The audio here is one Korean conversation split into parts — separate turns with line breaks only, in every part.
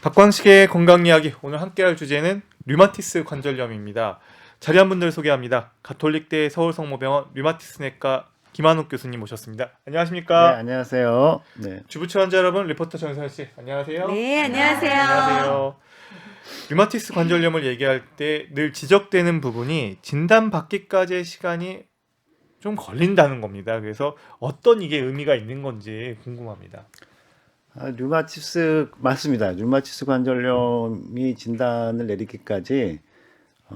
박광식의 건강 이야기 오늘 함께할 주제는 류마티스 관절염입니다. 자리한 분들 소개합니다. 가톨릭대 서울성모병원 류마티스내과 김한욱 교수님 모셨습니다.
네,
안녕하십니까?
안녕하세요. 네.
주부치 환자 여러분, 리포터 정선 씨, 안녕하세요.
네, 안녕하세요.
안녕하세요. 류마티스 관절염을 얘기할 때 늘 지적되는 부분이 진단받기까지의 시간이 좀 걸린다는 겁니다. 그래서 어떤 이게 의미가 있는 건지 궁금합니다.
류마티스 맞습니다. 류마티스 관절염이 진단을 내리기까지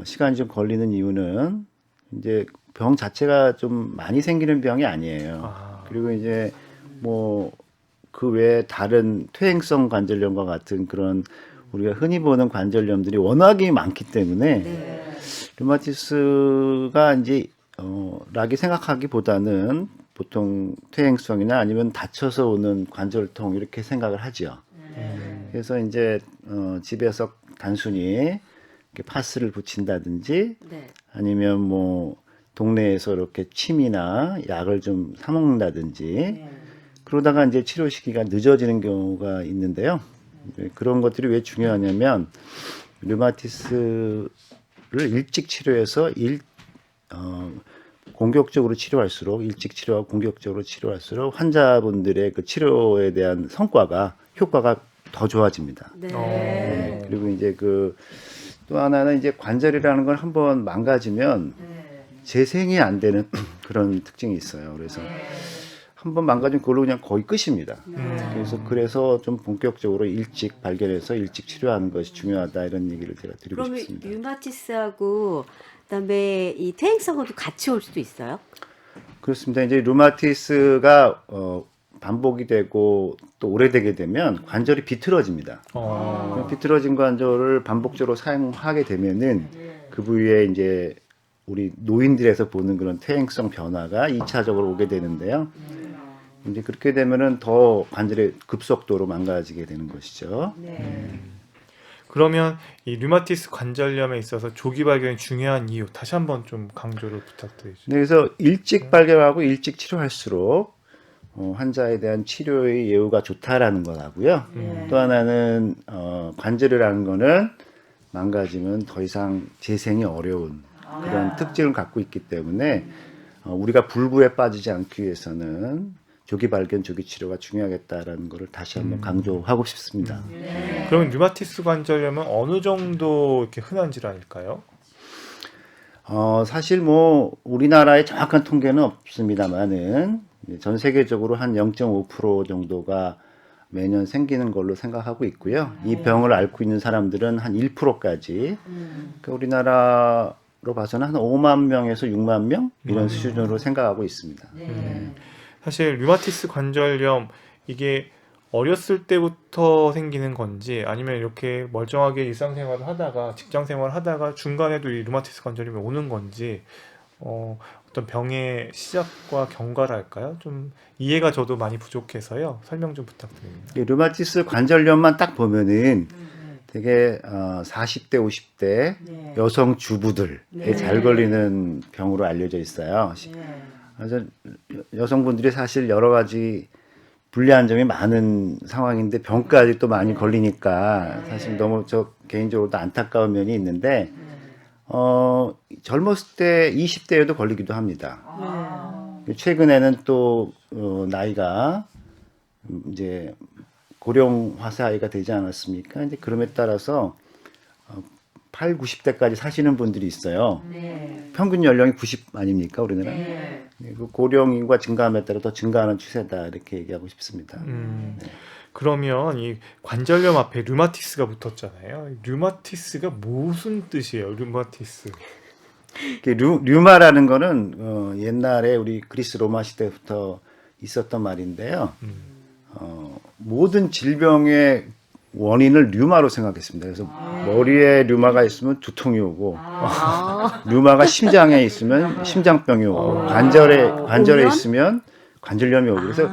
시간이 좀 걸리는 이유는 이제 병 자체가 좀 많이 생기는 병이 아니에요. 그리고 이제 뭐 그 외에 다른 퇴행성 관절염과 같은 그런 우리가 흔히 보는 관절염들이 워낙에 많기 때문에 류마티스가 이제 라기 생각하기보다는 보통 퇴행성이나 아니면 다쳐서 오는 관절통 이렇게 생각을 하죠. 그래서 이제 집에서 단순히 이렇게 파스를 붙인다든지 아니면 뭐 동네에서 이렇게 침이나 약을 좀 사 먹는다든지 그러다가 이제 치료 시기가 늦어지는 경우가 있는데요. 그런 것들이 왜 중요하냐면 류마티스를 일찍 치료해서 공격적으로 치료할수록 일찍 치료하고 공격적으로 치료할수록 환자분들의 그 치료에 대한 효과가 더 좋아집니다. 네, 그리고 이제 그 또 하나는 이제 관절이라는 걸 한번 망가지면 재생이 안 되는 그런 특징이 있어요. 그래서 한번 망가지면 그걸로 그냥 거의 끝입니다. 그래서 좀 본격적으로 일찍 발견해서 일찍 치료하는 것이 중요하다 이런 얘기를 제가 드리고 싶습니다.
그러면 류마티스하고 그다음에 이 퇴행성하고 같이 올 수도 있어요?
그렇습니다. 이제 류마티스가 반복이 되고 또 오래되게 되면 관절이 비틀어집니다. 그럼 비틀어진 관절을 반복적으로 사용하게 되면은 그 부위에 이제 우리 노인들에서 보는 그런 퇴행성 변화가 2차적으로 오게 되는데요. 이제 그렇게 되면은 더 관절이 급속도로 망가지게 되는 것이죠.
그러면 이 류마티스 관절염에 있어서 조기 발견이 중요한 이유 다시 한번 좀 강조를 부탁드리죠.
네, 그래서 일찍 발견하고 일찍 치료할수록 환자에 대한 치료의 예후가 좋다라는 거하고요. 또 하나는 관절이라는 거는 망가지면 더 이상 재생이 어려운 그런 특징을 갖고 있기 때문에 우리가 불구에 빠지지 않기 위해서는 조기 발견, 조기 치료가 중요하겠다라는 것을 다시 한번 강조하고 싶습니다.
그러면 류마티스 관절염은 어느 정도 이렇게 흔한 질환일까요?
사실 뭐 우리나라에 정확한 통계는 없습니다만은 전 세계적으로 한 0.5% 정도가 매년 생기는 걸로 생각하고 있고요. 이 병을 앓고 있는 사람들은 한 1%까지. 그러니까 우리나라로 봐서는 한 5만 명에서 6만 명 이런 수준으로 생각하고 있습니다.
사실 류마티스 관절염 이게 어렸을 때부터 생기는 건지 아니면 이렇게 멀쩡하게 일상생활을 하다가 직장생활을 하다가 중간에도 이 류마티스 관절염이 오는 건지 어떤 병의 시작과 경과랄까요? 좀 이해가 저도 많이 부족해서요. 설명 좀 부탁드립니다.
류마티스 관절염만 딱 보면은 되게 40대, 50대 여성 주부들에 잘 걸리는 병으로 알려져 있어요. 그래서 여성분들이 사실 여러 가지 불리한 점이 많은 상황인데 병까지 또 많이 걸리니까 사실 너무 저 개인적으로도 안타까운 면이 있는데 젊었을 때 20대에도 걸리기도 합니다. 최근에는 또 나이가 이제 고령화 사회가 되지 않았습니까? 이제 그럼에 따라서 8, 90대까지 사시는 분들이 있어요. 평균 연령이 90 아닙니까, 우리나라? 그 고령 인구가 증가함에 따라 더 증가하는 추세다 이렇게 얘기하고 싶습니다.
그러면 이 관절염 앞에 류마티스가 붙었잖아요. 류마티스가 무슨 뜻이에요? 류마티스.
류마라는 거는 옛날에 우리 그리스 로마 시대부터 있었던 말인데요. 모든 질병의 원인을 류마로 생각했습니다. 그래서 머리에 류마가 있으면 두통이 오고 류마가 심장에 있으면 심장병이 오고 관절에 있으면 관절염이 오고 그래서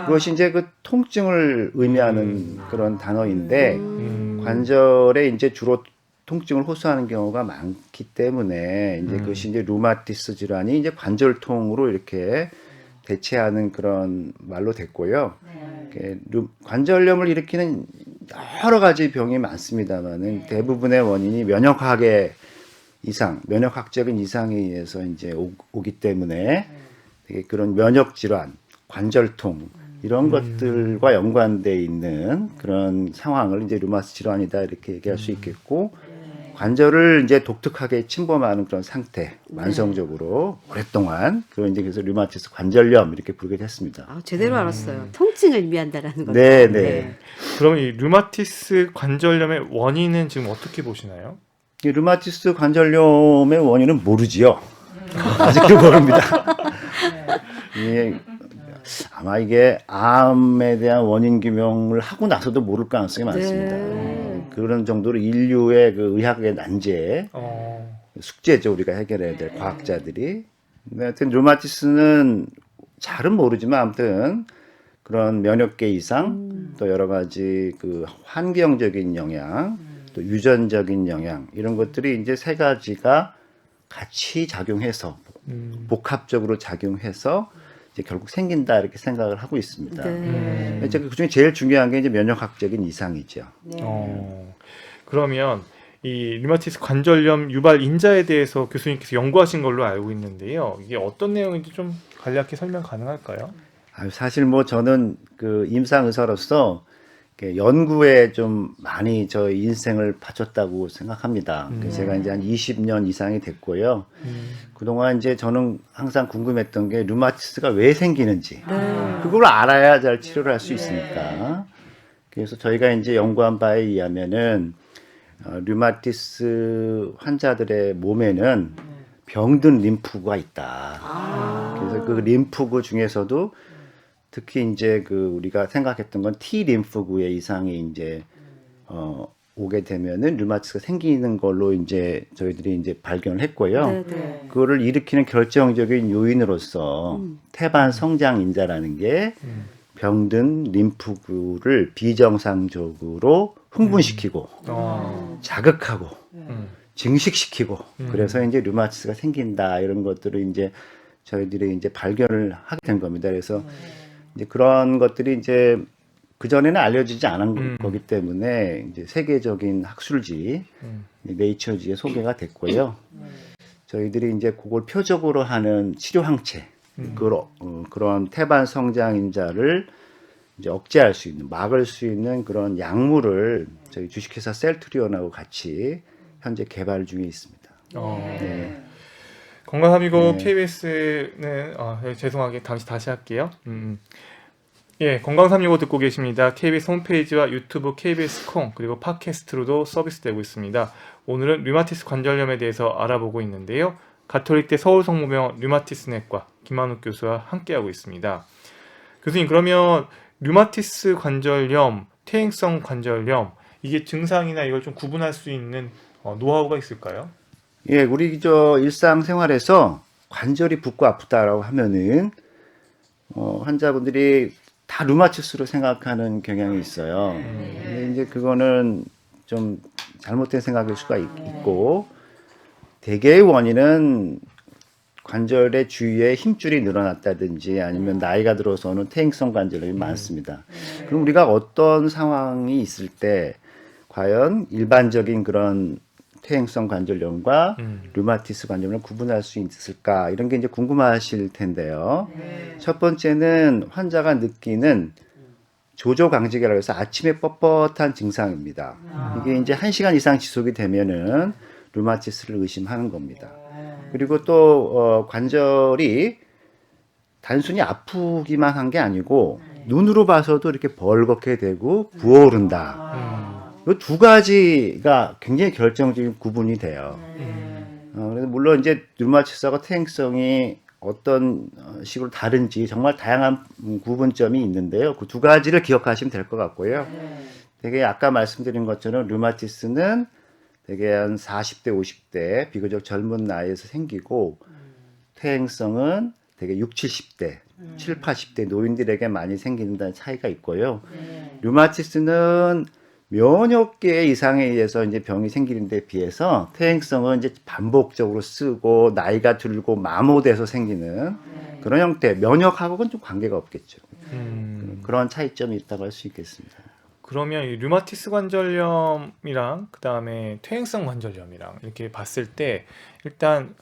그것이 이제 그 통증을 의미하는 그런 단어인데 관절에 이제 주로 통증을 호소하는 경우가 많기 때문에 이제 그것이 이제 류마티스 질환이 이제 관절통으로 이렇게 대체하는 그런 말로 됐고요. 관절염을 일으키는 여러 가지 병이 많습니다만은 대부분의 원인이 면역학의 이상, 면역학적인 이상에 의해서 이제 오기 때문에 되게 그런 면역 질환, 관절통 이런 것들과 연관돼 있는 그런 상황을 이제 류마티스 질환이다 이렇게 얘기할 수 있겠고 관절을 이제 독특하게 침범하는 그런 상태, 만성적으로 오랫동안 그걸 이제 그래서 류마티스 관절염 이렇게 부르게 됐습니다.
아, 제대로 알았어요. 통증을 의미한다라는 거죠.
네, 네.
그럼 이 류마티스 관절염의 원인은 지금 어떻게 보시나요?
이 류마티스 관절염의 원인은 모르지요. 아직도 모릅니다. 아마 이게 암에 대한 원인 규명을 하고 나서도 모를 가능성이 많습니다. 그런 정도로 인류의 그 의학의 난제, 숙제죠. 우리가 해결해야 될 과학자들이. 근데 하여튼 류마티스는 잘은 모르지만 아무튼 그런 면역계 이상, 또 여러 가지 그 환경적인 영향, 또 유전적인 영향 이런 것들이 이제 세 가지가 같이 작용해서 복합적으로 작용해서 이제 결국 생긴다 이렇게 생각을 하고 있습니다. 이제 그중에 제일 중요한 게 이제 면역학적인 이상이죠.
그러면 이 류마티스 관절염 유발 인자에 대해서 교수님께서 연구하신 걸로 알고 있는데요. 이게 어떤 내용인지 좀 간략히 설명 가능할까요?
사실 뭐 저는 그 임상 의사로서 연구에 좀 많이 저 인생을 바쳤다고 생각합니다. 제가 이제 한 20년 이상이 됐고요. 그동안 이제 저는 항상 궁금했던 게 류마티스가 왜 생기는지 그걸 알아야 잘 치료를 할 수 있으니까. 그래서 저희가 이제 연구한 바에 의하면은 류마티스 환자들의 몸에는 병든 림프구가 있다. 그래서 그 림프구 중에서도 특히 이제 그 우리가 생각했던 건 T 림프구의 이상이 이제 오게 되면은 류마티스가 생기는 걸로 이제 저희들이 이제 발견을 했고요. 그거를 일으키는 결정적인 요인으로서 태반 성장 인자라는 게 병든 림프구를 비정상적으로 흥분시키고 자극하고 증식시키고 그래서 이제 류마티스가 생긴다 이런 것들을 이제 저희들이 이제 발견을 하게 된 겁니다. 그래서 이제 그런 것들이 이제 그 전에는 알려지지 않은 거기 때문에 이제 세계적인 학술지 네이처지에 소개가 됐고요. 저희들이 이제 그걸 표적으로 하는 치료 항체, 그런 태반 성장인자를 이제 억제할 수 있는, 막을 수 있는 그런 약물을 저희 주식회사 셀트리온하고 같이 현재 개발 중에 있습니다. 네.
건강365 KBS는 죄송하게 다시 할게요. 예, 건강365 듣고 계십니다. KBS 홈페이지와 유튜브 KBS 콩 그리고 팟캐스트로도 서비스되고 있습니다. 오늘은 류마티스 관절염에 대해서 알아보고 있는데요. 가톨릭대 서울성모병원 류마티스내과 김한욱 교수와 함께하고 있습니다. 교수님, 그러면 류마티스 관절염, 퇴행성 관절염 이게 증상이나 이걸 좀 구분할 수 있는 노하우가 있을까요?
예, 우리 저 일상생활에서 관절이 붓고 아프다라고 하면은 환자분들이 다 류마티스로 생각하는 경향이 있어요. 근데 이제 그거는 좀 잘못된 생각일 수가 있고 대개의 원인은 관절의 주위에 힘줄이 늘어났다든지 아니면 나이가 들어서는 퇴행성 관절염이 많습니다. 그럼 우리가 어떤 상황이 있을 때 과연 일반적인 그런 퇴행성 관절염과 류마티스 관절염을 구분할 수 있을까 이런 게 이제 궁금하실 텐데요. 첫 번째는 환자가 느끼는 조조강직이라고 해서 아침에 뻣뻣한 증상입니다. 이게 이제 1시간 이상 지속이 되면은 류마티스를 의심하는 겁니다. 그리고 또 관절이 단순히 아프기만 한 게 아니고 눈으로 봐서도 이렇게 벌겋게 되고 부어오른다. 이 두 가지가 굉장히 결정적인 구분이 돼요. 그래서 물론 이제 류마티스하고 퇴행성이 어떤 식으로 다른지 정말 다양한 구분점이 있는데요. 그 두 가지를 기억하시면 될 것 같고요. 되게 아까 말씀드린 것처럼 류마티스는 되게 한 40대, 50대 비교적 젊은 나이에서 생기고 퇴행성은 되게 60, 70대, 7, 80대 노인들에게 많이 생기는 차이가 있고요. 류마티스는 면역계 이상에 의해서 이제 병이 생기는 데 비해서 퇴행성은 이제 반복적으로 쓰고 나이가 들고 마모돼서 생기는 그런 형태, 면역하고는 좀 관계가 없겠죠. 그런 차이점이 있다고 할 수 있겠습니다.
그러면 이 류마티스 관절염이랑 그다음에 퇴행성 관절염이랑 이렇게 봤을 때 일단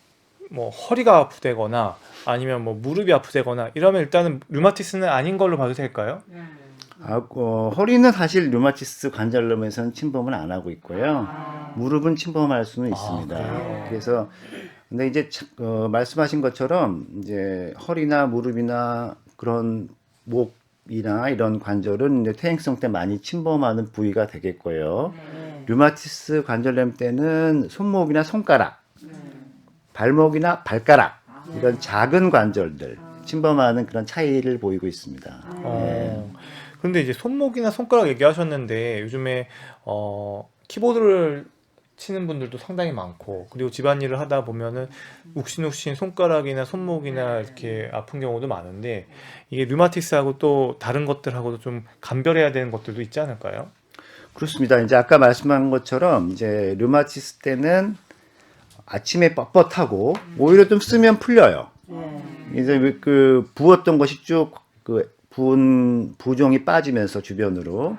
뭐 허리가 아프다거나 아니면 뭐 무릎이 아프다거나 이러면 일단은 류마티스는 아닌 걸로 봐도 될까요?
허리는 사실 류마티스 관절염에서는 침범을 안 하고 있고요. 무릎은 침범할 수는 있습니다.
그래요?
그래서 근데 이제 말씀하신 것처럼 이제 허리나 무릎이나 그런 목이나 이런 관절은 이제 퇴행성 때 많이 침범하는 부위가 되겠고요. 류마티스 관절염 때는 손목이나 손가락, 발목이나 발가락 이런 작은 관절들 침범하는 그런 차이를 보이고 있습니다.
근데 이제 손목이나 손가락 얘기하셨는데 요즘에 키보드를 치는 분들도 상당히 많고 그리고 집안일을 하다 보면은 욱신욱신 손가락이나 손목이나 이렇게 아픈 경우도 많은데 이게 류마티스하고 또 다른 것들하고도 좀 감별해야 되는 것들도 있지 않을까요?
그렇습니다. 이제 아까 말씀한 것처럼 이제 류마티스 때는 아침에 뻣뻣하고 오히려 좀 쓰면 풀려요. 이제 그 부었던 것이 쭉 그 부은 부종이 빠지면서 주변으로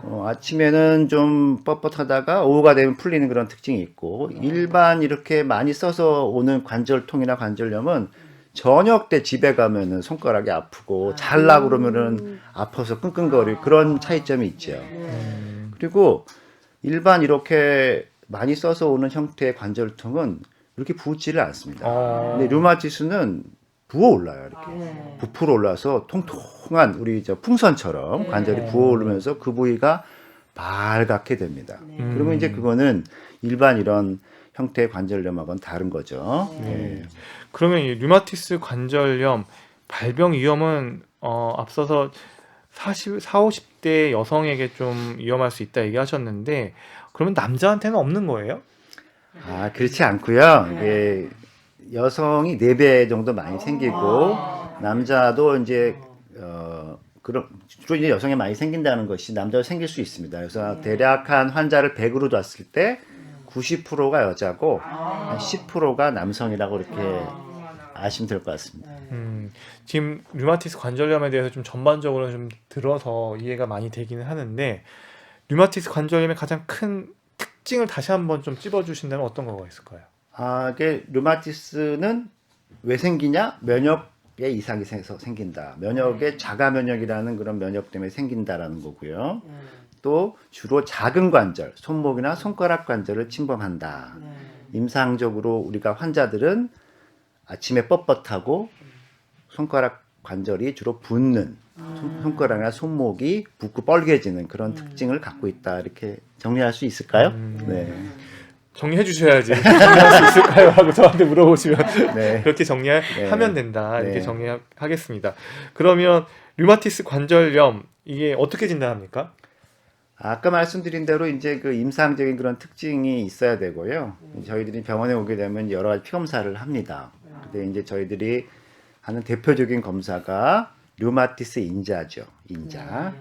아침에는 좀 뻣뻣하다가 오후가 되면 풀리는 그런 특징이 있고 일반 이렇게 많이 써서 오는 관절통이나 관절염은 저녁 때 집에 가면은 손가락이 아프고 잘라고 그러면은 아파서 끙끙거리고 그런 차이점이 있죠. 그리고 일반 이렇게 많이 써서 오는 형태의 관절통은 이렇게 부지를 않습니다. 근데 류마티스는 부어 올라요. 이렇게 부풀어 올라서 통통한 우리 저 풍선처럼 관절이 부어 오르면서 그 부위가 발갛게 됩니다. 그러면 이제 그거는 일반 이런 형태의 관절염하고는 다른 거죠. 네.
그러면 이 류마티스 관절염 발병 위험은 앞서서 40, 50대 여성에게 좀 위험할 수 있다 얘기하셨는데 그러면 남자한테는 없는 거예요?
그렇지 않고요. 이게 여성이 4배 정도 많이 생기고 남자도 이제 그런 주로 이제 여성에 많이 생긴다는 것이 남자도 생길 수 있습니다. 그래서 대략 한 환자를 100으로 놨을 때 90%가 여자고 한 10%가 남성이라고 이렇게 아시면 될 것 같습니다.
지금 류마티스 관절염에 대해서 좀 전반적으로 좀 들어서 이해가 많이 되기는 하는데 류마티스 관절염의 가장 큰 특징을 다시 한번 좀 찝어주신다면 어떤 거가 있을까요?
이게 류마티스는 왜 생기냐? 면역에 이상이 생긴다. 면역의 자가 면역이라는 그런 면역 때문에 생긴다라는 거고요. 또 주로 작은 관절, 손목이나 손가락 관절을 침범한다. 임상적으로 우리가 환자들은 아침에 뻣뻣하고 손가락 관절이 주로 붓는 손가락이나 손목이 붓고 뻘개지는 그런 특징을 갖고 있다. 이렇게 정리할 수 있을까요? 네.
정리해 주셔야지 정리할 수 있을까요? 하고 저한테 물어보시면
네.
그렇게 정리하면
네.
된다 이렇게
네.
정리하겠습니다. 그러면 류마티스 관절염 이게 어떻게 진단합니까?
아까 말씀드린 대로 이제 그 임상적인 그런 특징이 있어야 되고요. 저희들이 병원에 오게 되면 여러 가지 피검사를 합니다. 근데 이제 저희들이 하는 대표적인 검사가 류마티스 인자죠. 인자.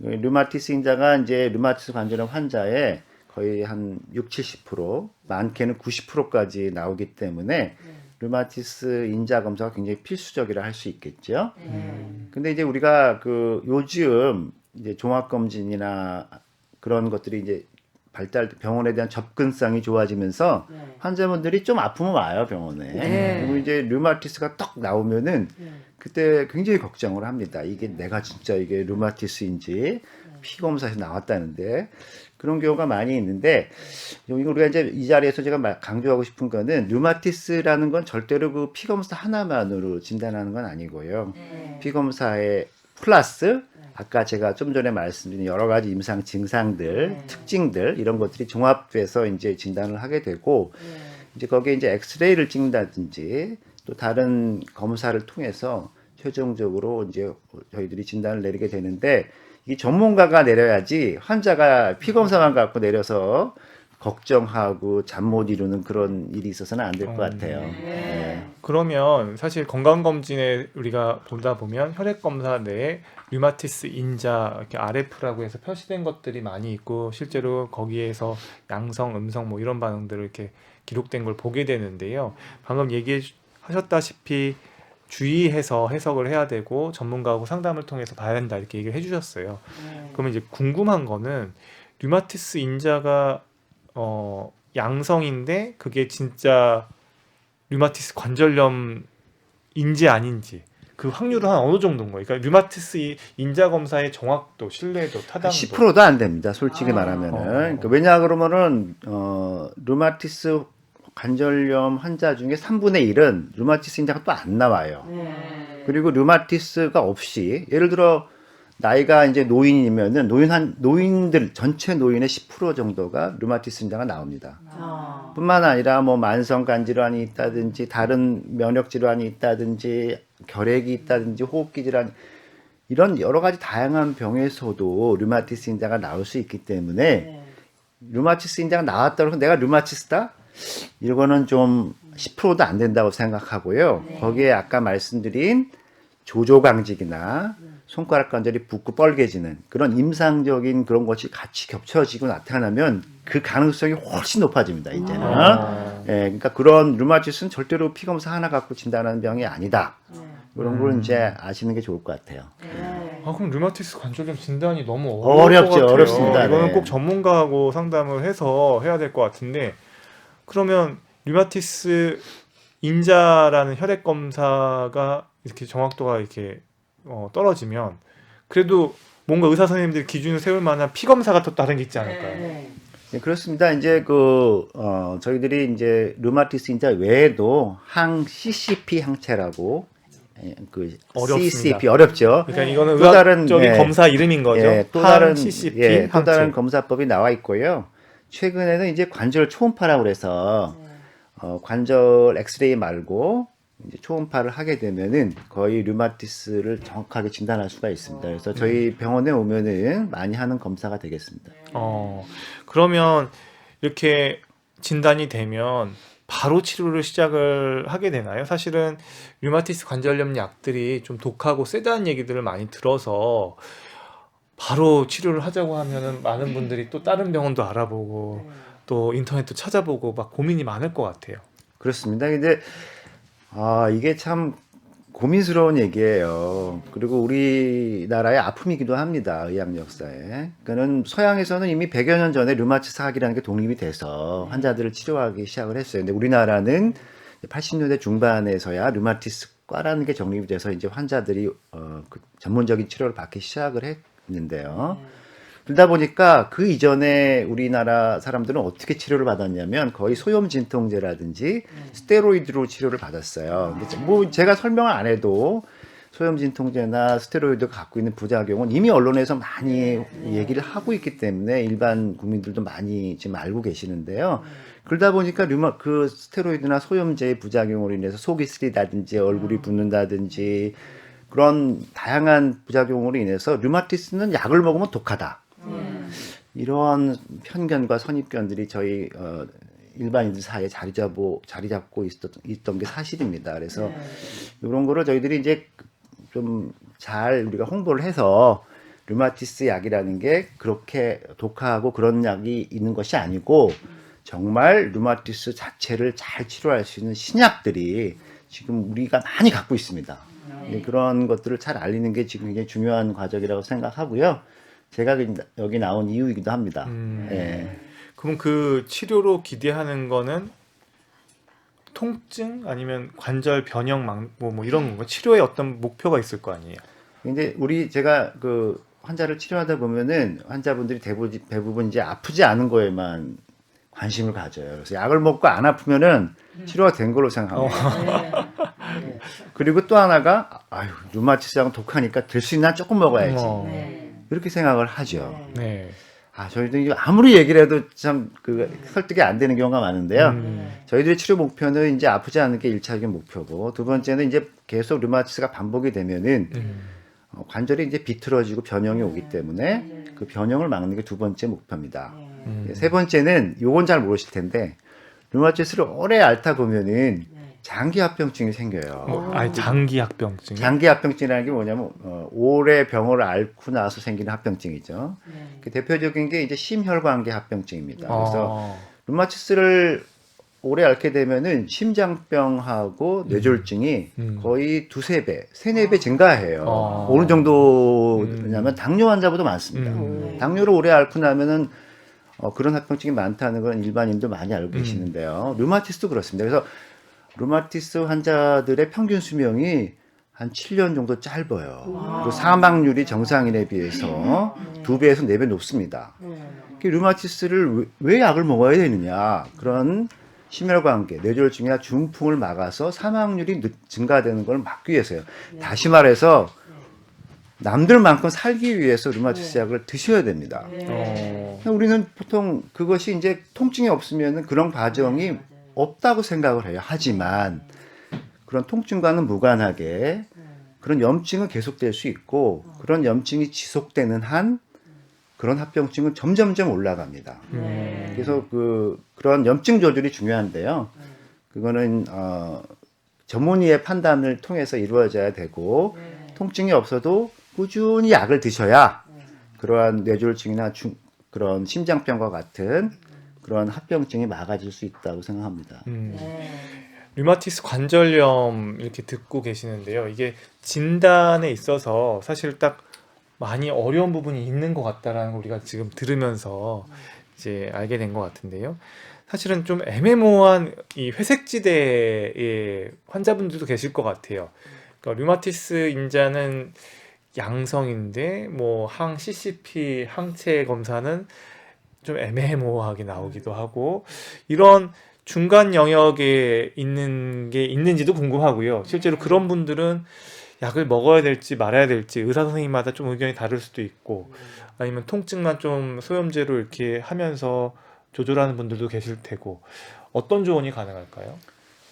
류마티스 인자가 이제 류마티스 관절염 환자의 거의 한 60-70%, 많게는 90%까지 나오기 때문에 류마티스 인자 검사가 굉장히 필수적이라 할 수 있겠죠. 근데 이제 우리가 그 요즘 이제 종합검진이나 그런 것들이 이제 병원에 대한 접근성이 좋아지면서 환자분들이 좀 아프면 와요, 병원에. 그리고 이제 류마티스가 딱 나오면은 그때 굉장히 걱정을 합니다. 이게 내가 진짜 이게 류마티스인지 피검사에서 나왔다는데 그런 경우가 많이 있는데 우리가 이제 이 자리에서 제가 강조하고 싶은 거는 류마티스라는 건 절대로 그 피검사 하나만으로 진단하는 건 아니고요. 피검사에 플러스 아까 제가 좀 전에 말씀드린 여러 가지 임상 증상들, 특징들 이런 것들이 종합돼서 이제 진단을 하게 되고 이제 거기에 이제 엑스레이를 찍는다든지 또 다른 검사를 통해서 최종적으로 이제 저희들이 진단을 내리게 되는데 이 전문가가 내려야지 환자가 피검사만 갖고 내려서 걱정하고 잠 못 이루는 그런 일이 있어서는 안 될 것 같아요. 네.
그러면 사실 건강검진에 우리가 보다 보면 혈액검사 내에 류마티스 인자 이렇게 RF라고 해서 표시된 것들이 많이 있고 실제로 거기에서 양성, 음성 뭐 이런 반응들을 이렇게 기록된 걸 보게 되는데요. 방금 얘기하셨다시피 주의해서 해석을 해야 되고 전문가하고 상담을 통해서 봐야 된다 이렇게 얘기를 해주셨어요. 그러면 이제 궁금한 거는 류마티스 인자가 양성인데 그게 진짜 류마티스 관절염인지 아닌지 그 확률은 한 어느 정도인 거예요? 그러니까 류마티스 인자 검사의 정확도, 신뢰도, 타당도
10%도 안 됩니다. 솔직히 말하면은. 그러니까 왜냐 그러면은 류마티스 관절염 환자 중에 3분의 1은 류마티스 인자가 또 안 나와요. 그리고 류마티스가 없이 예를 들어 나이가 이제 노인이면은 노인들 전체 노인의 10% 정도가 류마티스 인자가 나옵니다. 뿐만 아니라 뭐 만성 간질환이 있다든지 다른 면역 질환이 있다든지 결핵이 있다든지 호흡기 질환 이런 여러 가지 다양한 병에서도 류마티스 인자가 나올 수 있기 때문에 류마티스 인자가 나왔다고 해서 내가 류마티스다? 이거는 좀 10%도 안 된다고 생각하고요. 거기에 아까 말씀드린 조조강직이나 손가락 관절이 붓고 뻘개지는 그런 임상적인 그런 것이 같이 겹쳐지고 나타나면 그 가능성이 훨씬 높아집니다, 이제는. 예, 그러니까 그런 류마티스는 절대로 피검사 하나 갖고 진단하는 병이 아니다. 그런 걸 이제 아시는 게 좋을 것 같아요.
그럼 류마티스 관절염 진단이 너무
어렵죠,
것 같아요.
어렵습니다.
이거는
네.
꼭 전문가하고 상담을 해서 해야 될 것 같은데 그러면 류마티스 인자라는 혈액 검사가 이렇게 정확도가 이렇게 떨어지면 그래도 뭔가 의사 선생님들이 기준을 세울 만한 피 검사가 또 다른 게 있지 않을까요?
네, 그렇습니다. 이제 저희들이 이제 류마티스 인자 외에도 CCP 항체라고
어렵습니다.
CCP 어렵죠.
그러니까 이거는
또 다른,
의학적인
예.
검사 이름인 거죠.
예, 또 다른
CCP
또 다른
항체.
검사법이 나와 있고요. 최근에는 이제 관절 초음파라고 그래서 관절 엑스레이 말고 이제 초음파를 하게 되면은 거의 류마티스를 정확하게 진단할 수가 있습니다. 그래서 저희 병원에 오면은 많이 하는 검사가 되겠습니다.
그러면 이렇게 진단이 되면 바로 치료를 시작을 하게 되나요? 사실은 류마티스 관절염 약들이 좀 독하고 세다는 얘기들을 많이 들어서 바로 치료를 하자고 하면은 많은 분들이 또 다른 병원도 알아보고 또 인터넷도 찾아보고 막 고민이 많을 것 같아요.
그렇습니다. 근데 이게 참 고민스러운 얘기예요. 그리고 우리나라의 아픔이기도 합니다. 의학 역사에. 그러니까는 서양에서는 이미 100여 년 전에 류마티스 학이라는 게 독립이 돼서 환자들을 치료하기 시작을 했어요. 근데 우리나라는 80년대 중반에서야 류마티스과라는 게 정립이 돼서 이제 환자들이 그 전문적인 치료를 받기 시작을 했는데요. 그러다 보니까 그 이전에 우리나라 사람들은 어떻게 치료를 받았냐면 거의 소염 진통제라든지 스테로이드로 치료를 받았어요. 근데 뭐 제가 설명을 안 해도 소염 진통제나 스테로이드가 갖고 있는 부작용은 이미 언론에서 많이 얘기를 하고 있기 때문에 일반 국민들도 많이 지금 알고 계시는데요. 그러다 보니까 그 스테로이드나 소염제의 부작용으로 인해서 속이 쓰리다든지 얼굴이 붓는다든지 그런 다양한 부작용으로 인해서 류마티스는 약을 먹으면 독하다. 이런 편견과 선입견들이 저희 일반인들 사이에 자리 잡고 있던 게 사실입니다. 그래서 이런 거를 저희들이 이제 좀 잘 우리가 홍보를 해서 류마티스 약이라는 게 그렇게 독하고 그런 약이 있는 것이 아니고 정말 류마티스 자체를 잘 치료할 수 있는 신약들이 지금 우리가 많이 갖고 있습니다. 그런 것들을 잘 알리는 게 지금 굉장히 중요한 과정이라고 생각하고요. 제가 여기 나온 이유이기도 합니다. 예.
그럼 그 치료로 기대하는 거는 통증 아니면 관절 변형 뭐 이런 건가? 치료에 어떤 목표가 있을 거 아니에요?
근데 제가 그 환자를 치료하다 보면은 환자분들이 대부분 이제 아프지 않은 거에만 관심을 가져요. 그래서 약을 먹고 안 아프면은 치료가 된 걸로 생각합니다. 그리고 또 하나가 류마티스 약은 독하니까 될 수 있나 조금 먹어야지. 이렇게 생각을 하죠.
네.
저희들이 아무리 얘기를 해도 참 설득이 안 되는 경우가 많은데요. 저희들의 치료 목표는 이제 아프지 않은 게 1차적인 목표고, 두 번째는 이제 계속 류마티스가 반복이 되면은 관절이 이제 비틀어지고 변형이 오기 때문에 그 변형을 막는 게 두 번째 목표입니다. 세 번째는 요건 잘 모르실 텐데 류마티스를 오래 앓다 보면은 장기합병증이 생겨요.
장기 합병증.
장기합병증이라는 게 뭐냐면 오래 병을 앓고 나서 생기는 합병증이죠. 그 대표적인 게 이제 심혈관계 합병증입니다. 그래서 류마티스를 오래 앓게 되면은 심장병하고 뇌졸중이 거의 두세 배, 세네 배 증가해요.
아.
어느 정도냐면 당뇨 환자보다 많습니다. 당뇨를 오래 앓고 나면은 그런 합병증이 많다는 건 일반인도 많이 알고 계시는데요. 류마티스도 그렇습니다. 그래서 류마티스 환자들의 평균 수명이 한 7년 정도 짧아요. 그리고 사망률이 정상인에 비해서 2배에서 4배 높습니다. 류마티스를 왜 약을 먹어야 되느냐. 그런 심혈관계, 뇌졸중이나 중풍을 막아서 사망률이 증가되는 걸 막기 위해서요. 다시 말해서 남들만큼 살기 위해서 류마티스 약을 드셔야 됩니다. 우리는 보통 그것이 이제 통증이 없으면 그런 과정이 없다고 생각을 해요. 하지만 그런 통증과는 무관하게 그런 염증은 계속될 수 있고 그런 염증이 지속되는 한 그런 합병증은 점점점 올라갑니다. 그래서 그런 염증 조절이 중요한데요. 그거는 전문의의 판단을 통해서 이루어져야 되고 통증이 없어도 꾸준히 약을 드셔야 그러한 뇌졸중이나 그런 심장병과 같은 그런 합병증이 막아질 수 있다고 생각합니다.
류마티스 관절염 이렇게 듣고 계시는데요. 이게 진단에 있어서 사실 딱 많이 어려운 부분이 있는 것 같다라는 걸 우리가 지금 들으면서 이제 알게 된 것 같은데요. 사실은 좀 애매모호한 이 회색지대의 환자분들도 계실 것 같아요. 그러니까 류마티스 인자는 양성인데 뭐 항 CCP 항체 검사는 좀 애매모호하게 나오기도 하고 이런 중간 영역에 있는 게 있는지도 궁금하고요. 실제로 그런 분들은 약을 먹어야 될지 말아야 될지 의사 선생님마다 좀 의견이 다를 수도 있고 아니면 통증만 좀 소염제로 이렇게 하면서 조절하는 분들도 계실 테고 어떤 조언이 가능할까요?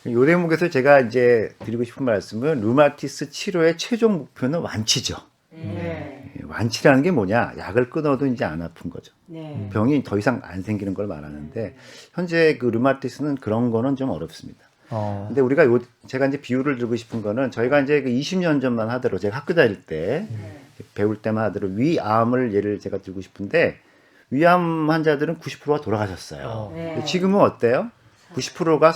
이 대목에서 제가 이제 드리고 싶은 말씀은 류마티스 치료의 최종 목표는 완치죠. 완치라는 게 뭐냐? 약을 끊어도 이제 안 아픈 거죠. 병이 더 이상 안 생기는 걸 말하는데 현재 그 류마티스는 그런 거는 좀 어렵습니다. 근데 우리가 제가 이제 비유를 들고 싶은 거는 저희가 이제 그 20년 전만 하더라도 제가 학교 다닐 때 배울 때만 하더라도 위암을 예를 제가 들고 싶은데 위암 환자들은 90%가 돌아가셨어요. 지금은 어때요? 90%가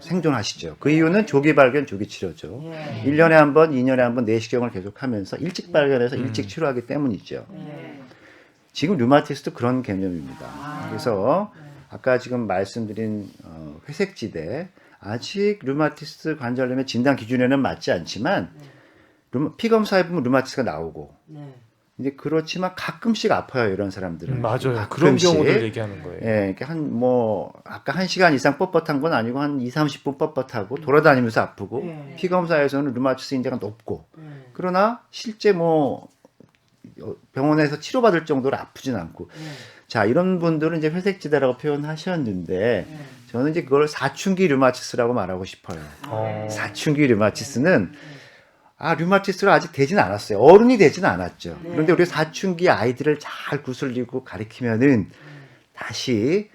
생존하시죠. 그 이유는 조기 발견, 조기 치료죠. 1년에 한 번, 2년에 한 번 내시경을 계속하면서 일찍 발견해서 일찍 치료하기 때문이죠. 지금 류마티스도 그런 개념입니다. 그래서 아까 지금 말씀드린 회색지대 아직 류마티스 관절염의 진단 기준에는 맞지 않지만 피 검사해 보면 류마티스가 나오고 이제 그렇지만 가끔씩 아파요 이런 사람들은.
맞아요. 그런
가끔씩.
경우들 얘기하는 거예요.
예, 이렇게 아까 1시간 이상 뻣뻣한 건 아니고 한 2, 30분 뻣뻣하고 돌아다니면서 아프고 피 검사에서는 류마티스 인자가 높고 그러나 실제 병원에서 치료받을 정도로 아프진 않고 자, 이런 분들은 이제 회색지대라고 표현하셨는데 저는 이제 그걸 사춘기 류마티스라고 말하고 싶어요. 사춘기 류마티스는 류마티스가 아직 되진 않았어요. 어른이 되진 않았죠. 그런데 우리 사춘기 아이들을 잘 구슬리고 가리키면은 다시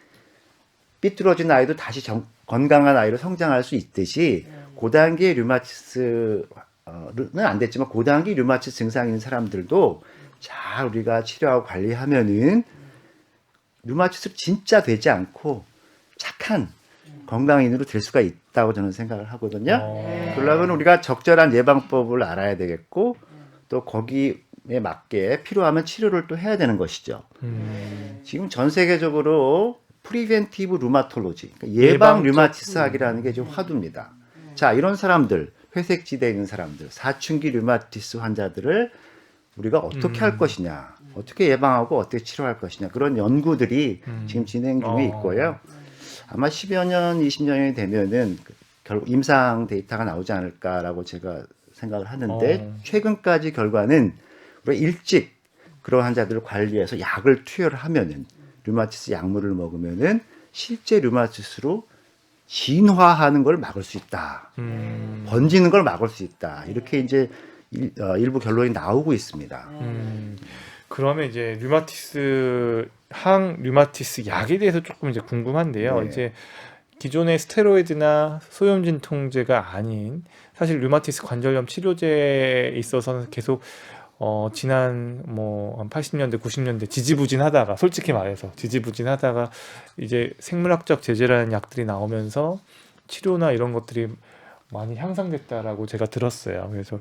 삐뚤어진 아이도 다시 건강한 아이로 성장할 수 있듯이 고단기 류마티스는 안 됐지만 고단기 류마티스 증상이 있는 사람들도 잘 우리가 치료하고 관리하면은 류마티스 진짜 되지 않고 착한 건강인으로 될 수가 있다고 저는 생각을 하거든요. 그러려면 우리가 적절한 예방법을 알아야 되겠고 또 거기에 맞게 필요하면 치료를 또 해야 되는 것이죠. 지금 전 세계적으로 프리벤티브 루마톨로지, 그러니까 예방 류마티스 학이라는 게 지금 화두입니다. 자, 이런 사람들, 회색지대에 있는 사람들, 사춘기 류마티스 환자들을 우리가 어떻게 할 것이냐, 어떻게 예방하고 어떻게 치료할 것이냐 그런 연구들이 지금 진행 중에 있고요. 아마 10여 년, 20년이 되면은 결국 임상 데이터가 나오지 않을까라고 제가 생각을 하는데 최근까지 결과는 우리가 일찍 그런 환자들을 관리해서 약을 투여를 하면은 류마티스 약물을 먹으면은 실제 류마티스로 진화하는 걸 막을 수 있다. 번지는 걸 막을 수 있다. 이렇게 이제 일부 결론이 나오고 있습니다.
그러면 이제 항 류마티스 약에 대해서 조금 이제 궁금한데요.
네.
이제 기존의 스테로이드나 소염진 통제가 아닌 사실 류마티스 관절염 치료제에 있어서는 계속 지난 한 80년대, 90년대 지지부진하다가 솔직히 말해서 지지부진하다가 이제 생물학적 제재라는 약들이 나오면서 치료나 이런 것들이 많이 향상됐다라고 제가 들었어요. 그래서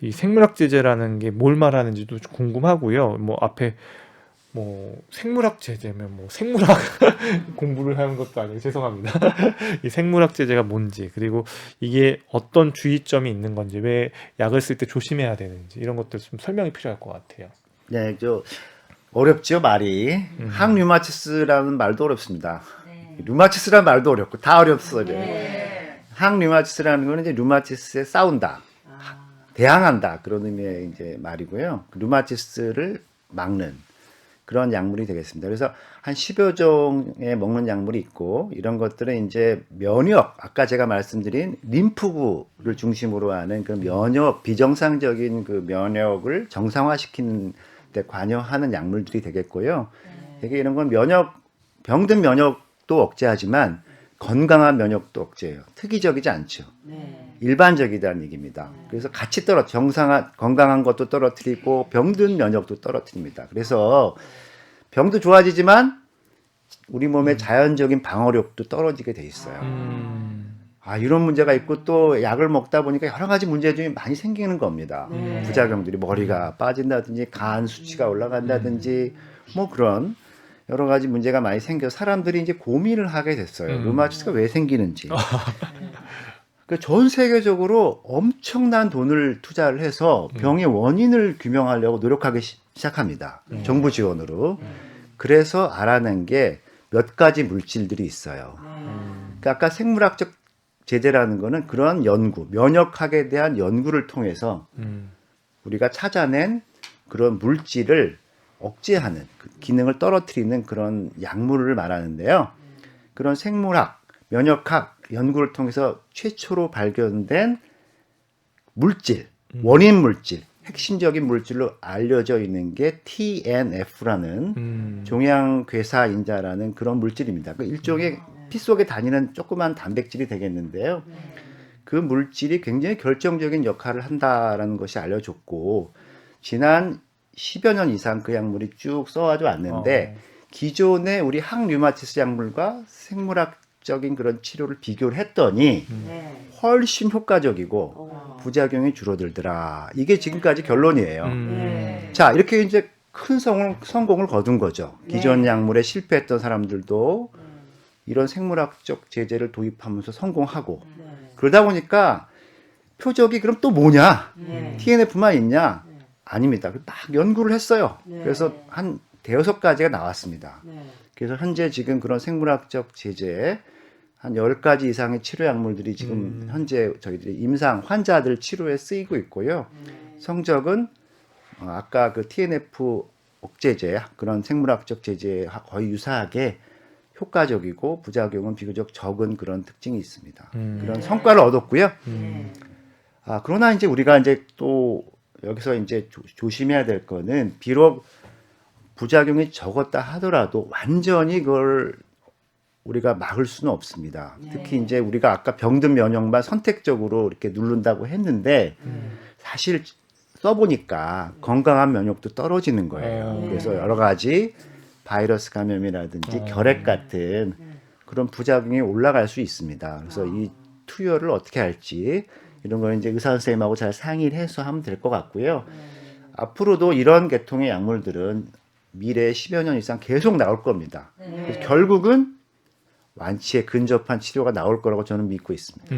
이 생물학 제재라는 게 뭘 말하는지도 좀 궁금하고요. 앞에 생물학 제재면 생물학 공부를 하는 것도 아니고 죄송합니다. 이 생물학 제재가 뭔지, 그리고 이게 어떤 주의점이 있는 건지, 왜 약을 쓸 때 조심해야 되는지, 이런 것들 좀 설명이 필요할 것 같아요.
네, 어렵죠, 말이. 항류마티스라는 말도 어렵습니다. 류마티스라는 말도 어렵고 다 어렵어요. 항류마티스라는 거는 이제 류마티스에 싸운다, 대항한다, 그런 의미의 이제 말이고요. 류마티스를 막는 그런 약물이 되겠습니다. 그래서 한 10여 종의 먹는 약물이 있고, 이런 것들은 이제 면역, 아까 제가 말씀드린 림프구를 중심으로 하는 그 면역, 비정상적인 그 면역을 정상화시키는 데 관여하는 약물들이 되겠고요. 되게 이런 건 병든 면역도 억제하지만 건강한 면역도 억제해요. 특이적이지 않죠. 일반적이다는 얘기입니다. 그래서 같이 건강한 것도 떨어뜨리고 병든 면역도 떨어뜨립니다. 그래서 병도 좋아지지만 우리 몸의 자연적인 방어력도 떨어지게 돼 있어요. 이런 문제가 있고, 또 약을 먹다 보니까 여러 가지 문제들이 많이 생기는 겁니다. 부작용들이 머리가 빠진다든지 간 수치가 올라간다든지 그런 여러 가지 문제가 많이 생겨 사람들이 이제 고민을 하게 됐어요. 류마티스가 왜 생기는지. 전 세계적으로 엄청난 돈을 투자를 해서 병의 원인을 규명하려고 노력하기 시작합니다. 정부 지원으로. 그래서 알아낸 게 몇 가지 물질들이 있어요. 그러니까 아까 생물학적 제재라는 거는 그런 연구, 면역학에 대한 연구를 통해서 우리가 찾아낸 그런 물질을 억제하는, 그 기능을 떨어뜨리는 그런 약물을 말하는데요. 그런 생물학, 면역학 연구를 통해서 최초로 발견된 물질, 원인 물질, 핵심적인 물질로 알려져 있는 게 TNF라는 종양괴사인자라는 그런 물질입니다. 그 일종의 피 속에 다니는 조그만 단백질이 되겠는데요. 그 물질이 굉장히 결정적인 역할을 한다라는 것이 알려졌고, 지난 10여 년 이상 그 약물이 쭉 써와져 왔는데, 기존의 우리 항류마티스 약물과 생물학적인 그런 치료를 비교를 했더니 훨씬 효과적이고 부작용이 줄어들더라. 이게 지금까지 결론이에요. 자, 이렇게 이제 큰 성공을 거둔 거죠. 기존 약물에 실패했던 사람들도 이런 생물학적 제재를 도입하면서 성공하고, 그러다 보니까 표적이 그럼 또 뭐냐? TNF만 있냐? 아닙니다. 막 연구를 했어요. 그래서 한 대여섯 가지가 나왔습니다. 그래서 현재 지금 그런 생물학적 제재 한 10가지 이상의 치료 약물들이 지금 현재 저희들이 임상 환자들 치료에 쓰이고 있고요. 성적은 아까 그 TNF 억제제, 그런 생물학적 제재에 거의 유사하게 효과적이고 부작용은 비교적 적은 그런 특징이 있습니다. 그런 성과를 얻었고요. 그러나 이제 우리가 이제 또 여기서 이제 조심해야 될 거는, 비록 부작용이 적었다 하더라도 완전히 그걸 우리가 막을 수는 없습니다. 특히 이제 우리가 아까 병든 면역만 선택적으로 이렇게 누른다고 했는데, 사실 써보니까 건강한 면역도 떨어지는 거예요. 그래서 여러 가지 바이러스 감염이라든지 결핵 같은 그런 부작용이 올라갈 수 있습니다. 그래서 이 투여를 어떻게 할지, 이런 거는 이제 의사 선생님하고 잘 상의를 해서 하면 될 것 같고요. 앞으로도 이런 계통의 약물들은 미래에 10여 년 이상 계속 나올 겁니다. 그래서 결국은 완치에 근접한 치료가 나올 거라고 저는 믿고 있습니다.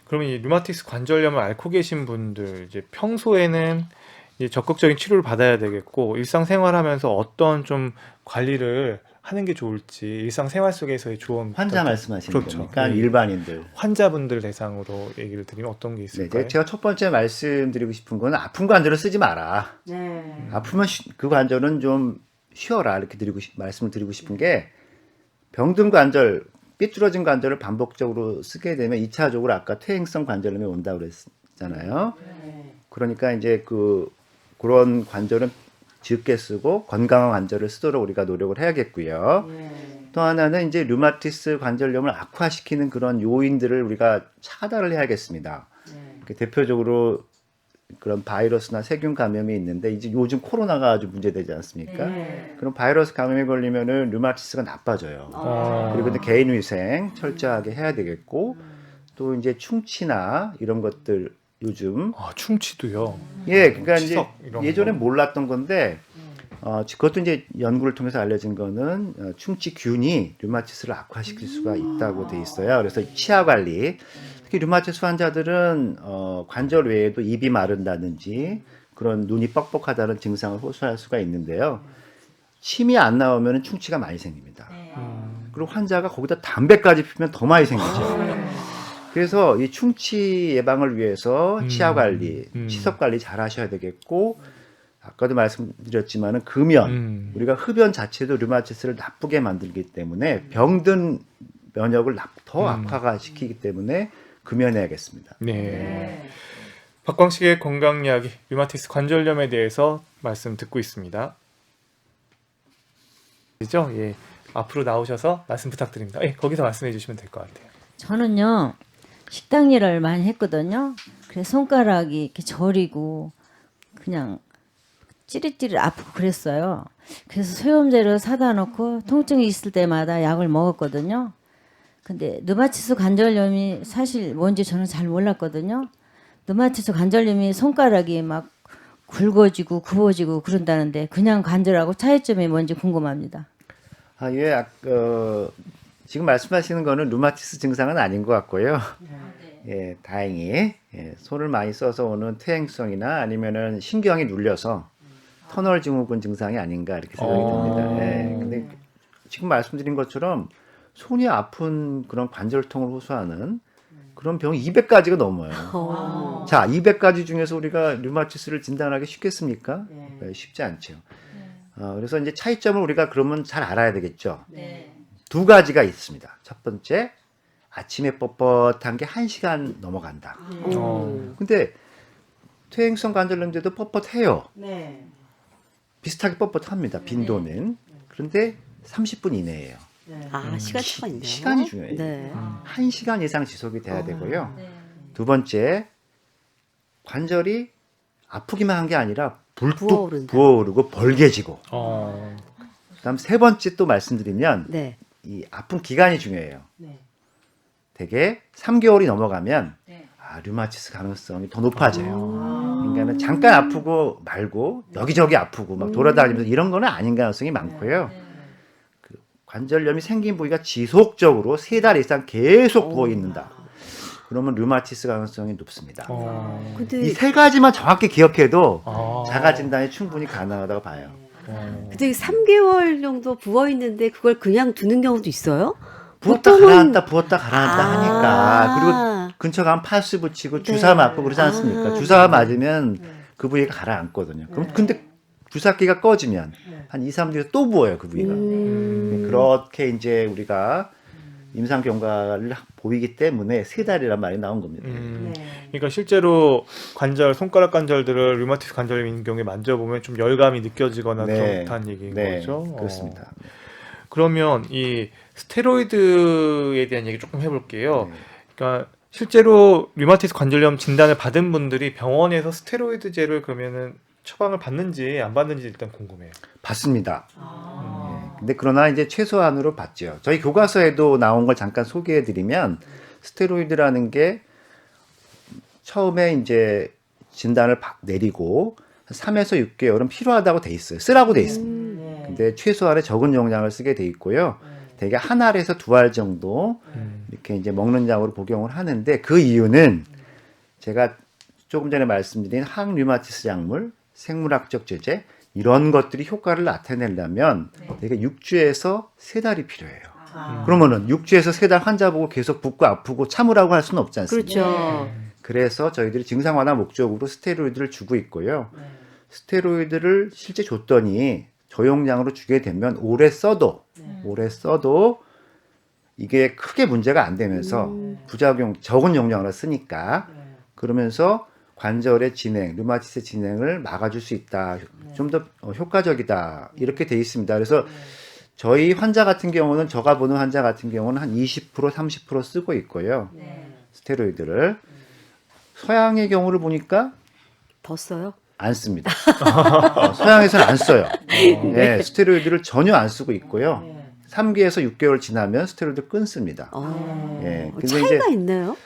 그러면 이 류마티스 관절염을 앓고 계신 분들, 이제 평소에는 이제 적극적인 치료를 받아야 되겠고, 일상생활하면서 어떤 좀 관리를 하는 게 좋을지, 일상생활 속에서의 조언.
환자 말씀하시는
그렇죠.
겁니까?
네.
일반인들.
환자분들 대상으로 얘기를 드리면 어떤 게 있을까요?
제가 첫 번째 말씀드리고 싶은 건, 아픈 관절을 쓰지 마라. 아프면 그 관절은 좀 쉬어라, 이렇게 말씀을 드리고 싶은 게, 병든 관절, 삐뚤어진 관절을 반복적으로 쓰게 되면 2차적으로 아까 퇴행성 관절염이 온다고 그랬잖아요. 그러니까 이제 그런 관절은 적게 쓰고 건강한 관절을 쓰도록 우리가 노력을 해야겠고요. 또 하나는 이제 류마티스 관절염을 악화시키는 그런 요인들을 우리가 차단을 해야겠습니다. 대표적으로 그런 바이러스나 세균 감염이 있는데 이제 요즘 코로나가 아주 문제되지 않습니까? 그럼 바이러스 감염에 걸리면은 류마티스가 나빠져요. 그리고 이제 개인 위생 철저하게 해야 되겠고 또 이제 충치나 이런 것들 요즘
아, 충치도요.
예, 그러니까 이제
치석 이런
예전에
거.
몰랐던 건데 그것도 이제 연구를 통해서 알려진 거는 충치균이 류마티스를 악화시킬 수가 있다고 돼 있어요. 그래서 치아 관리, 특히 류마티스 환자들은 관절 외에도 입이 마른다든지 그런 눈이 뻑뻑하다는 증상을 호소할 수가 있는데요. 침이 안 나오면 충치가 많이 생깁니다. 그리고 환자가 거기다 담배까지 피우면 더 많이 생기죠. 그래서 이 충치 예방을 위해서 치아 관리, 치석 관리 잘 하셔야 되겠고, 아까도 말씀드렸지만은 금연, 우리가 흡연 자체도 류마티스를 나쁘게 만들기 때문에 병든 면역을 더 악화가 시키기 때문에 금연해야겠습니다.
네. 박광식의 건강 이야기, 류마티스 관절염에 대해서 말씀 듣고 있습니다. 그죠? 예. 앞으로 나오셔서 말씀 부탁드립니다. 예, 거기서 말씀해 주시면 될 것 같아요.
저는요 식당 일을 많이 했거든요. 그래서 손가락이 이렇게 저리고 그냥 찌릿찌릿 아프고 그랬어요. 그래서 소염제를 사다 놓고 통증이 있을 때마다 약을 먹었거든요. 근데 류마티스 관절염이 사실 뭔지 저는 잘 몰랐거든요. 류마티스 관절염이 손가락이 막 굵어지고 굽어지고 그런다는데 그냥 관절하고 차이점이 뭔지 궁금합니다.
예, 지금 말씀하시는 거는 류마티스 증상은 아닌 것 같고요. 예, 다행히 손을 많이 써서 오는 퇴행성이나 아니면은 신경이 눌려서 터널 증후군 증상이 아닌가 이렇게 생각이 듭니다. 예, 근데 지금 말씀드린 것처럼 손이 아픈 그런 관절통을 호소하는 그런 병이 200가지가 넘어요. 자, 200가지 중에서 우리가 류마티스를 진단하기 쉽겠습니까? 네, 쉽지 않죠. 그래서 이제 차이점을 우리가 그러면 잘 알아야 되겠죠. 두 가지가 있습니다. 첫 번째, 아침에 뻣뻣한 게 1시간 넘어간다. 근데 퇴행성 관절염제도 뻣뻣해요. 비슷하게 뻣뻣합니다. 빈도는. 그런데 30분 이내예요.
아, 시간 차가 있네요.
시간이 중요해요.
네.
1시간 이상 지속이 돼야 되고요. 두 번째, 관절이 아프기만 한 게 아니라 불뚝
부어오른다.
부어오르고 벌게지고.
어.
그다음 세 번째 또 말씀드리면
네.
이 아픈 기간이 중요해요. 대개 3개월이 넘어가면 류마티스 가능성이 더 높아져요. 그러니까는 잠깐 아프고 말고 여기저기 아프고 막 돌아다니면서 이런 거는 아닌 가능성이 많고요. 그 관절염이 생긴 부위가 지속적으로 3달 이상 계속 부어 있는다. 그러면 류마티스 가능성이 높습니다.
근데
이 세 가지만 정확히 기억해도
아.
자가 진단이 충분히 가능하다고 봐요.
근데 3개월 정도 부어 있는데 그걸 그냥 두는 경우도 있어요?
부었다
보통은-
가라앉다 부었다 가라앉다
아.
하니까 그리고 근처 가면 파스 붙이고 주사 맞고 그러지 않습니까? 주사 맞으면 그 부위가 가라앉거든요. 그럼 근데 주사기가 꺼지면 한 2, 3주 뒤에 또 부어요 그 부위가. 그렇게 이제 우리가 임상 경과를 보이기 때문에 3달이란 말이 나온 겁니다.
그러니까 실제로 관절, 손가락 관절들을 류마티스 관절염인 경우에 만져보면 좀 열감이 느껴지거나
네.
그렇다는 얘기인
네,
거죠.
그렇습니다.
그러면 이 스테로이드에 대한 얘기 조금 해볼게요. 그러니까 실제로 류마티스 관절염 진단을 받은 분들이 병원에서 스테로이드제를 그러면은 처방을 받는지 안 받는지 일단 궁금해요.
받습니다. 근데 그러나 이제 최소한으로 받죠. 저희 교과서에도 나온 걸 잠깐 소개해드리면 스테로이드라는 게 처음에 이제 진단을 내리고 3에서 6개월은 필요하다고 돼 있어요. 쓰라고 돼 있습니다. 근데 최소한의 적은 용량을 쓰게 돼 있고요. 대개 한 알에서 2알 정도 이렇게 이제 먹는 양으로 복용을 하는데 그 이유는 제가 조금 전에 말씀드린 항류마티스 약물, 생물학적 제제 이런 것들이 효과를 나타내려면 대개 6주에서 3달이 필요해요. 그러면은 6주에서 3달 환자 보고 계속 붓고 아프고 참으라고 할 수는 없지 않습니까?
그렇죠.
그래서 저희들이 증상 완화 목적으로 스테로이드를 주고 있고요. 스테로이드를 실제 줬더니 저용량으로 주게 되면 오래 써도 이게 크게 문제가 안 되면서 부작용 적은 용량으로 쓰니까 그러면서 관절의 진행, 류마티스 진행을 막아줄 수 있다. 좀 더 효과적이다. 이렇게 돼 있습니다. 그래서 저희 환자 같은 경우는 제가 보는 환자 같은 경우는 한 20%, 30% 쓰고 있고요. 스테로이드를. 서양의 경우를 보니까
더 써요?
안 씁니다. 서양에서는 안 써요. 네, 스테로이드를 전혀 안 쓰고 있고요. 3개에서 6개월 지나면 스테로이드 끊습니다. 예, 근데
차이가
이제
있네요.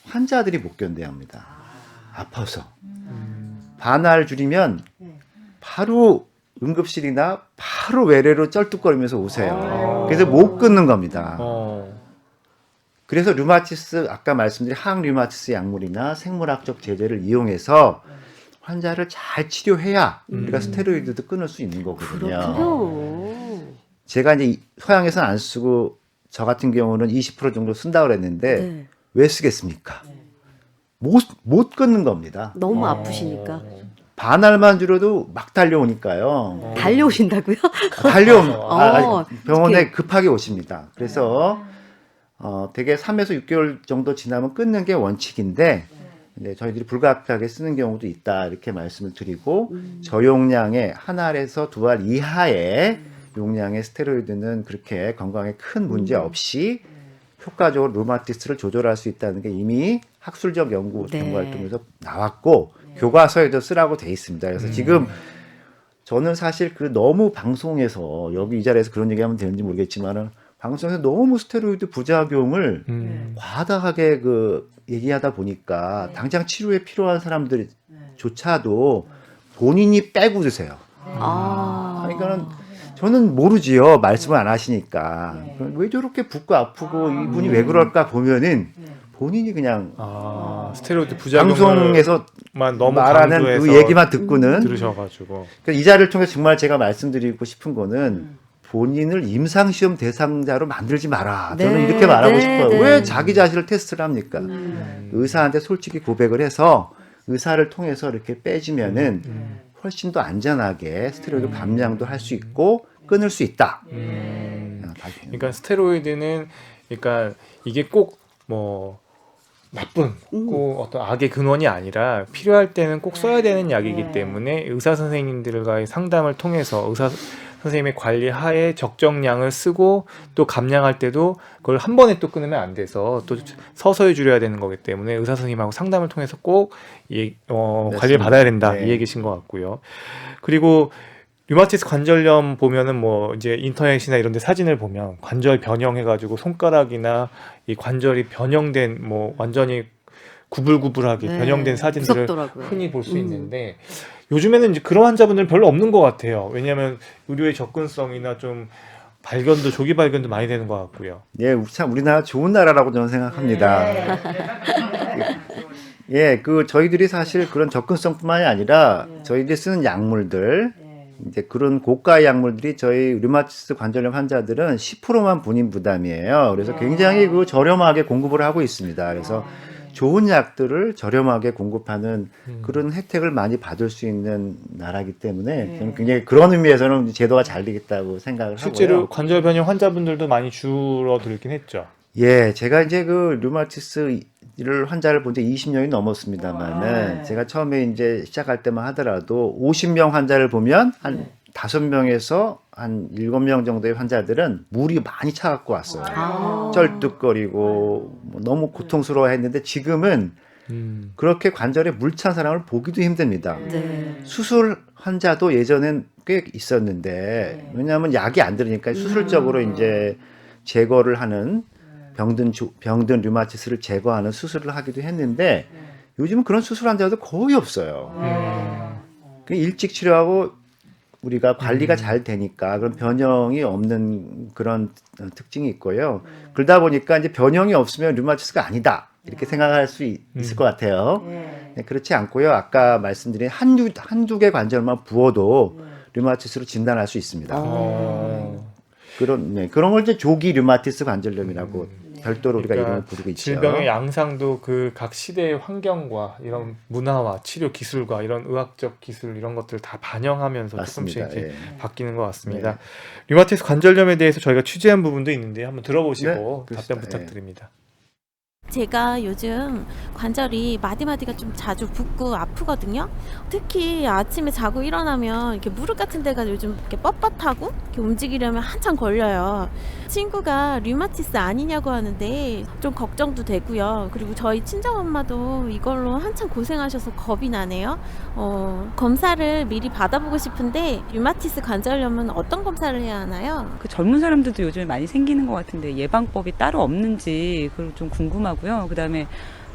환자들이 못 견뎌합니다. 아파서. 반알 줄이면 바로 응급실이나 바로 외래로 쩔뚝거리면서 오세요. 그래서 못 끊는 겁니다. 그래서 류마티스 아까 말씀드린 항류마티스 약물이나 생물학적 제제를 이용해서 환자를 잘 치료해야 우리가 스테로이드도 끊을 수 있는 거거든요.
그렇군요.
제가 이제 서양에서는 안 쓰고 저 같은 경우는 20% 정도 쓴다고 그랬는데
네.
왜 쓰겠습니까? 못 끊는 겁니다.
너무 아프시니까.
반알만 줄여도 막 달려오니까요.
달려오신다고요?
병원에 급하게 오십니다. 그래서 대개 3에서 6개월 정도 지나면 끊는 게 원칙인데 네, 저희들이 불가피하게 쓰는 경우도 있다 이렇게 말씀을 드리고 저용량의 한 알에서 두 알 이하의 용량의 스테로이드는 그렇게 건강에 큰 문제 없이 효과적으로 류마티스를 조절할 수 있다는 게 이미 학술적 연구
네.
연구 활동에서 나왔고 교과서에도 쓰라고 돼 있습니다. 그래서 지금 저는 사실 그 너무 방송에서 여기 이 자리에서 그런 얘기하면 되는지 모르겠지만은 방송에서 너무 스테로이드 부작용을 과다하게 그 얘기하다 보니까 당장 치료에 필요한 사람들조차도 본인이 빼고 드세요. 그러니까는 저는 모르지요. 말씀을 안 하시니까. 왜 저렇게 붓고 아프고 이분이 왜 그럴까 보면은 본인이 그냥
스테로이드 부작용을
방송에서만
너무
말하는
강조해서
그 얘기만 듣고는
들으셔가지고
그러니까 이 자리를 통해 정말 제가 말씀드리고 싶은 거는 본인을 임상시험 대상자로 만들지 마라. 저는
네,
이렇게 말하고
네,
싶어요.
네.
왜 자기 자신을 테스트를 합니까? 의사한테 솔직히 고백을 해서 의사를 통해서 이렇게 빼주면은 훨씬 더 안전하게 스테로이드 감량도 할 수 있고 끊을 수 있다.
그러니까 스테로이드는 그러니까 이게 꼭 뭐 나쁜 꼭 어떤 악의 근원이 아니라 필요할 때는 꼭 써야 되는 약이기 때문에 의사 선생님들과의 상담을 통해서 의사 선생님의 관리 하에 적정량을 쓰고 또 감량할 때도 그걸 한 번에 또 끊으면 안 돼서 또 서서히 줄여야 되는 거기 때문에 의사 선생님하고 상담을 통해서 꼭 관리를 받아야 된다
네.
이 얘기신 것 같고요. 그리고 류마티스 관절염 보면은 뭐 이제 인터넷이나 이런 데 사진을 보면 관절 변형해가지고 손가락이나 이 관절이 변형된 뭐 완전히 구불구불하게
네,
변형된 사진들을
무섭더라고요.
흔히 볼 수 있는데 요즘에는 이제 그런 환자분들은 별로 없는 것 같아요. 왜냐하면 의료의 접근성이나 좀 발견도 조기 발견도 많이 되는 것 같고요.
예, 참 우리나라 좋은 나라라고 저는 생각합니다. 예, 그 저희들이 사실 그런 접근성뿐만이 아니라 저희들이 쓰는 약물들 이제 그런 고가의 약물들이 저희 류마티스 관절염 환자들은 10%만 본인 부담이에요. 그래서 굉장히 그 저렴하게 공급을 하고 있습니다. 그래서 좋은 약들을 저렴하게 공급하는 그런 혜택을 많이 받을 수 있는 나라이기 때문에 저는 굉장히 그런 의미에서는 제도가 잘 되겠다고 생각을
실제로
하고요.
관절 변형 환자분들도 많이 줄어들긴 했죠.
예, 제가 이제 그 류마티스를 환자를 본 지 20년이 넘었습니다만은 제가 처음에 이제 시작할 때만 하더라도 50명 환자를 보면 한 5명에서 한 7명 정도의 환자들은 물이 많이 차갖고 왔어요. 쩔뚝거리고 뭐 너무 고통스러워했는데 지금은 그렇게 관절에 물 찬 사람을 보기도 힘듭니다.
네.
수술 환자도 예전엔 꽤 있었는데 왜냐하면 약이 안 들으니까 수술적으로 이제 제거를 하는 병든 류마티스를 제거하는 수술을 하기도 했는데 요즘은 그런 수술 환자도 거의 없어요. 그 일찍 치료하고 우리가 관리가 잘 되니까 그런 변형이 없는 그런 특징이 있고요. 그러다 보니까 이제 변형이 없으면 류마티스가 아니다 이렇게 생각할 수 있을 것 같아요. 네, 그렇지 않고요. 아까 말씀드린 한두 개 관절만 부어도 류마티스로 진단할 수 있습니다. 그런 걸 이제 조기 류마티스 관절염이라고 별도로 우리가
그러니까
이름을 부르고 있죠.
질병의 양상도 그 각 시대의 환경과 이런 문화와 치료 기술과 이런 의학적 기술 이런 것들을 다 반영하면서
맞습니다.
조금씩 이렇게
예.
바뀌는 것 같습니다. 류마티스 관절염에 대해서 저희가 취재한 부분도 있는데 한번 들어보시고
네,
답변
그렇습니다. 예.
부탁드립니다.
제가 요즘 관절이 마디마디가 좀 자주 붓고 아프거든요. 특히 아침에 자고 일어나면 이렇게 무릎 같은 데가 요즘 이렇게 뻣뻣하고 이렇게 움직이려면 한참 걸려요. 친구가 류마티스 아니냐고 하는데 좀 걱정도 되고요. 그리고 저희 친정엄마도 이걸로 한참 고생하셔서 겁이 나네요. 검사를 미리 받아보고 싶은데 류마티스 관절염은 어떤 검사를 해야 하나요?
그 젊은 사람들도 요즘에 많이 생기는 것 같은데 예방법이 따로 없는지 그걸 좀 궁금하고요. 그다음에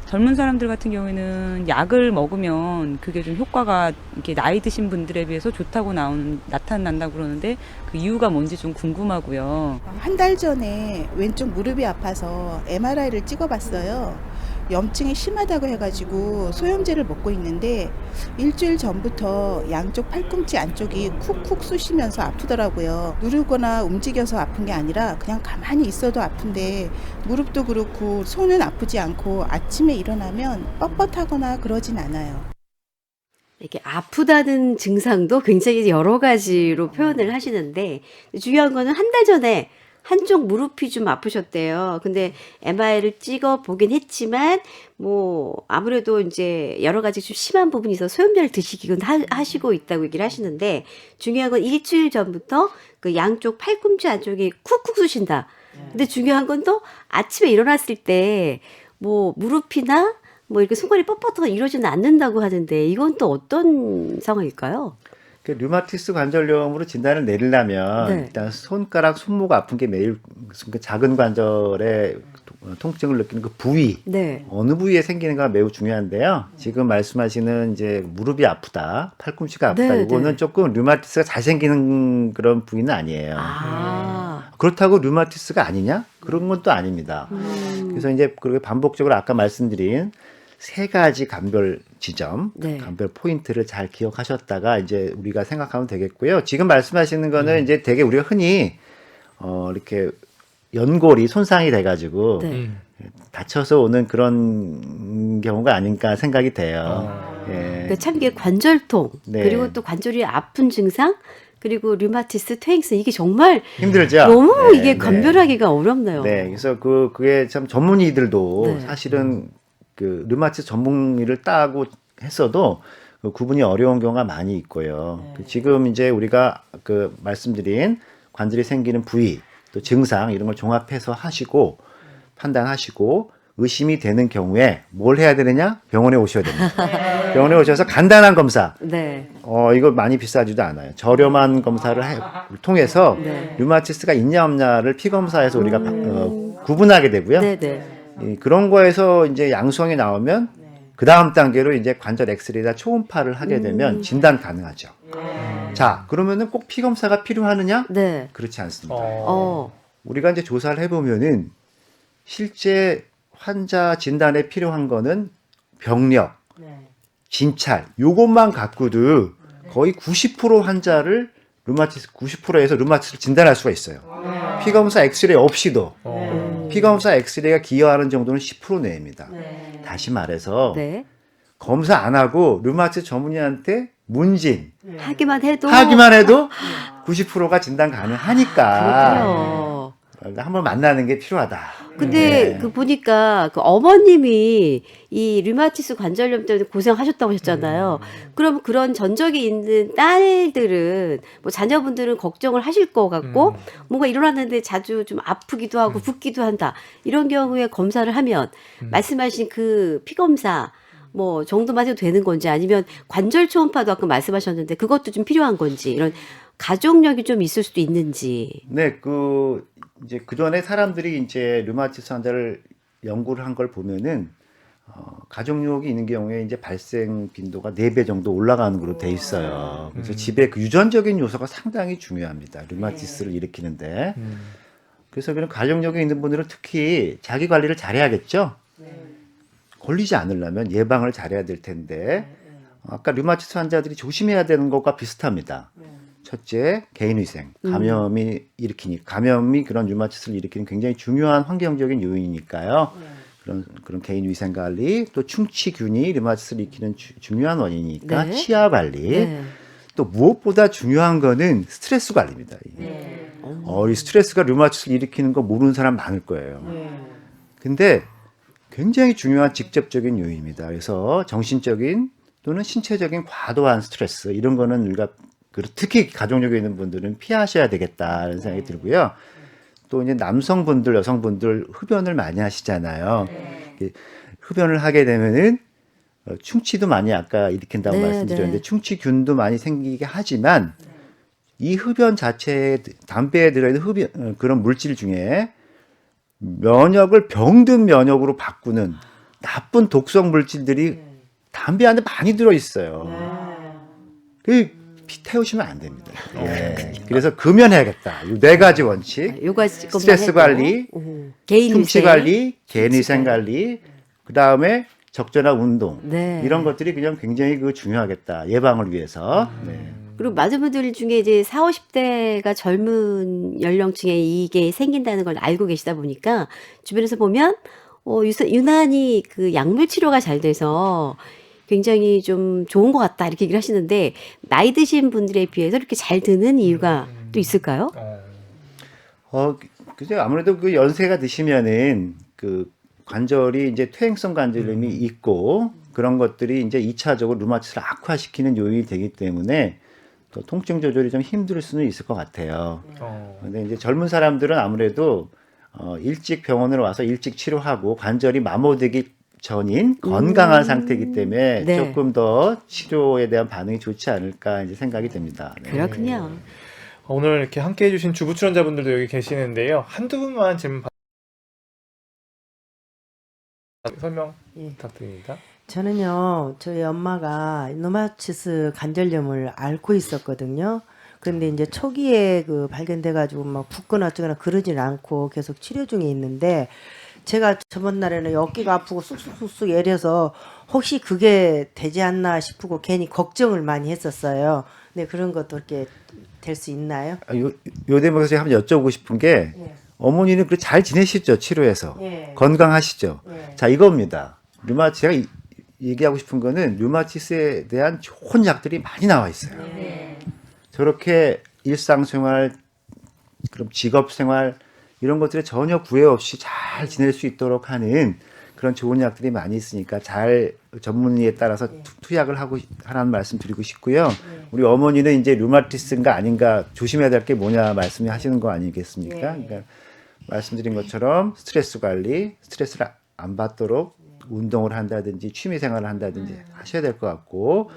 젊은 사람들 같은 경우에는 약을 먹으면 그게 좀 효과가 이렇게 나이 드신 분들에 비해서 좋다고 나타난다고 그러는데 그 이유가 뭔지 좀 궁금하고요.
한 달 전에 왼쪽 무릎이 아파서 MRI를 찍어봤어요. 염증이 심하다고 해가지고 소염제를 먹고 있는데 일주일 전부터 양쪽 팔꿈치 안쪽이 쿡쿡 쑤시면서 아프더라고요. 누르거나 움직여서 아픈 게 아니라 그냥 가만히 있어도 아픈데 무릎도 그렇고 손은 아프지 않고 아침에 일어나면 뻣뻣하거나 그러진 않아요.
이렇게 아프다는 증상도 굉장히 여러 가지로 표현을 하시는데 중요한 거는 한 달 전에 한쪽 무릎이 좀 아프셨대요. 근데 MRI를 찍어 보긴 했지만 뭐 아무래도 이제 여러 가지 좀 심한 부분이 있어서 소염제를 드시긴 하시고 있다고 얘기를 하시는데 중요한 건 일주일 전부터 그 양쪽 팔꿈치 안쪽이 쿡쿡 쑤신다. 근데 중요한 건 또 아침에 일어났을 때 뭐 무릎이나 뭐 이렇게 손가락이 뻣뻣하게 이러지는 않는다고 하는데 이건 또 어떤 상황일까요?
그 류마티스 관절염으로 진단을 내리려면
네.
일단 손가락, 손목 아픈 게 매일 그 작은 관절의 통증을 느끼는 그 부위
네.
어느 부위에 생기는가 매우 중요한데요. 지금 말씀하시는 이제 무릎이 아프다, 팔꿈치가 아프다.
네,
이거는
네.
조금 류마티스가 잘 생기는 그런 부위는 아니에요.
아.
그렇다고 류마티스가 아니냐? 그런 건 또 아닙니다. 그래서 이제 그렇게 반복적으로 아까 말씀드린 세 가지 감별 지점,
네.
감별 포인트를 잘 기억하셨다가 이제 우리가 생각하면 되겠고요. 지금 말씀하시는 거는 이제 되게 우리가 흔히 이렇게 연골이 손상이 돼가지고
네.
다쳐서 오는 그런 경우가 아닌가 생각이 돼요. 예.
그러니까 참 이게 관절통
네.
그리고 또 관절이 아픈 증상 그리고 류마티스, 퇴행성 이게 정말
힘들죠.
너무
네,
이게
네.
감별하기가 어렵네요.
네, 그래서 그게 참 전문의들도
네.
사실은 그 류마티스 전문의를 따고 했어도 그 구분이 어려운 경우가 많이 있고요. 그 지금 이제 우리가 그 말씀드린 관절이 생기는 부위 또 증상 이런 걸 종합해서 하시고 판단하시고 의심이 되는 경우에 뭘 해야 되느냐? 병원에 오셔야 됩니다. 병원에 오셔서 간단한 검사.
네.
이거 많이 비싸지도 않아요. 저렴한 검사를 통해서
네.
류마티스가 있냐 없냐를 피 검사에서 우리가 구분하게 되고요.
네, 네.
그런 거에서 이제 양성이 나오면 그 다음 단계로 이제 관절 엑스레이나 초음파를 하게 되면 진단 가능하죠. 자, 그러면은 꼭 피 검사가 필요하느냐?
네.
그렇지 않습니다. 우리가 이제 조사를 해보면은 실제 환자 진단에 필요한 거는 병력, 진찰, 요것만 갖고도 거의 90% 환자를 류마티스 90%에서 류마티스를 진단할 수가 있어요. 피검사 엑스레이 없이도 피검사 엑스레이가 기여하는 정도는 10% 내입니다. 다시 말해서
네.
검사 안 하고 류마티스 전문의한테 문진
하기만 해도
90%가 진단 가능하니까
그렇군요.
한번 만나는 게 필요하다.
근데
네.
그 보니까 그 어머님이 이 류마티스 관절염 때문에 고생하셨다고 하셨잖아요. 그럼 그런 전적이 있는 딸들은 뭐 자녀분들은 걱정을 하실 것 같고 뭔가 일어났는데 자주 좀 아프기도 하고 붓기도 한다. 이런 경우에 검사를 하면 말씀하신 그 피검사 뭐 정도만 해도 되는 건지 아니면 관절 초음파도 아까 말씀하셨는데 그것도 좀 필요한 건지 이런 가족력이 좀 있을 수도 있는지.
네, 이제 그 전에 사람들이 이제 류마티스 환자를 연구를 한 걸 보면은 가족력이 있는 경우에 이제 발생 빈도가 4배 정도 올라가는 걸로 돼 있어요. 그래서 집에 그 유전적인 요소가 상당히 중요합니다. 류마티스를 일으키는데. 그래서 그런 가족력이 있는 분들은 특히 자기 관리를 잘해야겠죠. 걸리지 않으려면 예방을 잘해야 될 텐데 아까 류마티스 환자들이 조심해야 되는 것과 비슷합니다. 첫째, 개인위생. 감염이 그런 류마티스를 일으키는 굉장히 중요한 환경적인 요인이니까요. 그런 개인위생 관리, 또 충치균이 류마티스를 일으키는 중요한 원인이니까
네.
치아 관리.
네.
또 무엇보다 중요한 거는 스트레스 관리입니다. 이 스트레스가 류마티스를 일으키는 거 모르는 사람 많을 거예요. 근데 굉장히 중요한 직접적인 요인입니다. 그래서 정신적인 또는 신체적인 과도한 스트레스 이런 거는 우리가 특히 가족력에 있는 분들은 피하셔야 되겠다는 생각이 들고요. 또 이제 남성분들, 여성분들 흡연을 많이 하시잖아요. 흡연을 하게 되면은 충치도 많이 아까 일으킨다고
네,
말씀드렸는데
네.
충치균도 많이 생기게 하지만 이 흡연 자체에 담배에 들어있는 그런 물질 중에 면역을 병든 면역으로 바꾸는 나쁜 독성 물질들이 담배 안에 많이 들어 있어요. 그 피 태우시면 안 됩니다. 예. 그래서 금연해야겠다. 이 네 가지 원칙.
요가
스트레스 관리,
개인
충치
위생.
관리, 개인 위생 관리, 그 다음에 적절한 운동.
네.
이런 것들이 그냥 굉장히 중요하겠다. 예방을 위해서. 네.
그리고 많은 분들 중에 이제 40, 50대가 젊은 연령층에 이게 생긴다는 걸 알고 계시다 보니까 주변에서 보면 유난히 그 약물 치료가 잘 돼서 굉장히 좀 좋은 것 같다 이렇게 얘기를 하시는데 나이 드신 분들에 비해서 이렇게 잘 드는 이유가 또 있을까요?
그죠. 아무래도 그 연세가 드시면은 그 관절이 이제 퇴행성 관절염이 있고 그런 것들이 이제 2차적으로 루마티스를 악화시키는 요인이 되기 때문에 또 통증 조절이 좀 힘들 수는 있을 것 같아요. 근데 이제 젊은 사람들은 아무래도 일찍 병원으로 와서 일찍 치료하고 관절이 마모되기 전인 건강한 상태이기 때문에
네.
조금 더 치료에 대한 반응이 좋지 않을까 이제 생각이 됩니다. 네.
그렇군요.
오늘 이렇게 함께 해주신 주부 출연자분들도 여기 계시는데요. 한두 분만 질문 설명 부탁드립니다.
저는요, 저희 엄마가 루마티스 관절염을 앓고 있었거든요. 그런데 이제 초기에 그 발견돼가지고 막 붓거나 어쩌거나 그러진 않고 계속 치료 중에 있는데, 제가 저번 날에는 어깨가 아프고 쑥쑥쑥쑥 예려서 혹시 그게 되지 않나 싶고 괜히 걱정을 많이 했었어요. 근데 그런 것도 이렇게 될 수 있나요?
요 대목에서 제가 한번 여쭤보고 싶은 게 어머니는 잘 지내시죠? 치료해서.
네.
건강하시죠?
네.
자, 이겁니다. 제가 얘기하고 싶은 거는 류마티스에 대한 좋은 약들이 많이 나와 있어요. 저렇게 일상생활, 그럼 직업생활 이런 것들에 전혀 구애 없이 잘 지낼 수 있도록 하는 그런 좋은 약들이 많이 있으니까 잘 전문의에 따라서 투약을 하라는 말씀 드리고 싶고요. 우리 어머니는 이제 류마티스인가 아닌가 조심해야 될 게 뭐냐 말씀하시는 거 아니겠습니까? 그러니까 말씀드린 것처럼 스트레스 관리, 스트레스를 안 받도록 운동을 한다든지 취미 생활을 한다든지 하셔야 될 것 같고,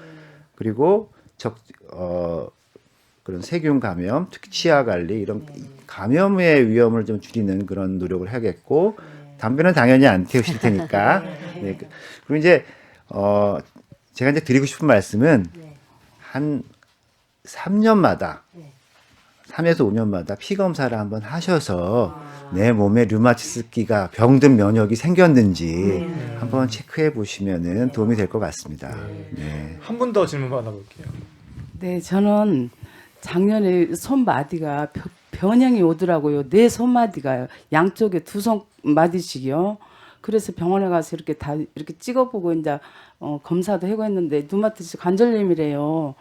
그리고 그런 세균 감염, 특히 치아 관리 이런 감염의 위험을 좀 줄이는 그런 노력을 해야겠고, 담배는 당연히 안 태우실 테니까. 네. 그리고 이제 제가 이제 드리고 싶은 말씀은 한 3년마다 3에서 5년마다 피 검사를 한번 하셔서 내 몸에 류마티스기가 병든 면역이 생겼는지 한번 체크해 보시면은 도움이 될 것 같습니다. 네.
한 분 더 질문 받아볼게요.
네, 저는 작년에 손마디가 변형이 오더라고요. 내 손마디가요. 양쪽에 두 손마디씩이요. 그래서 병원에 가서 이렇게 다 이렇게 찍어보고 이제 검사도 하고 했는데 루마티스 관절염이래요.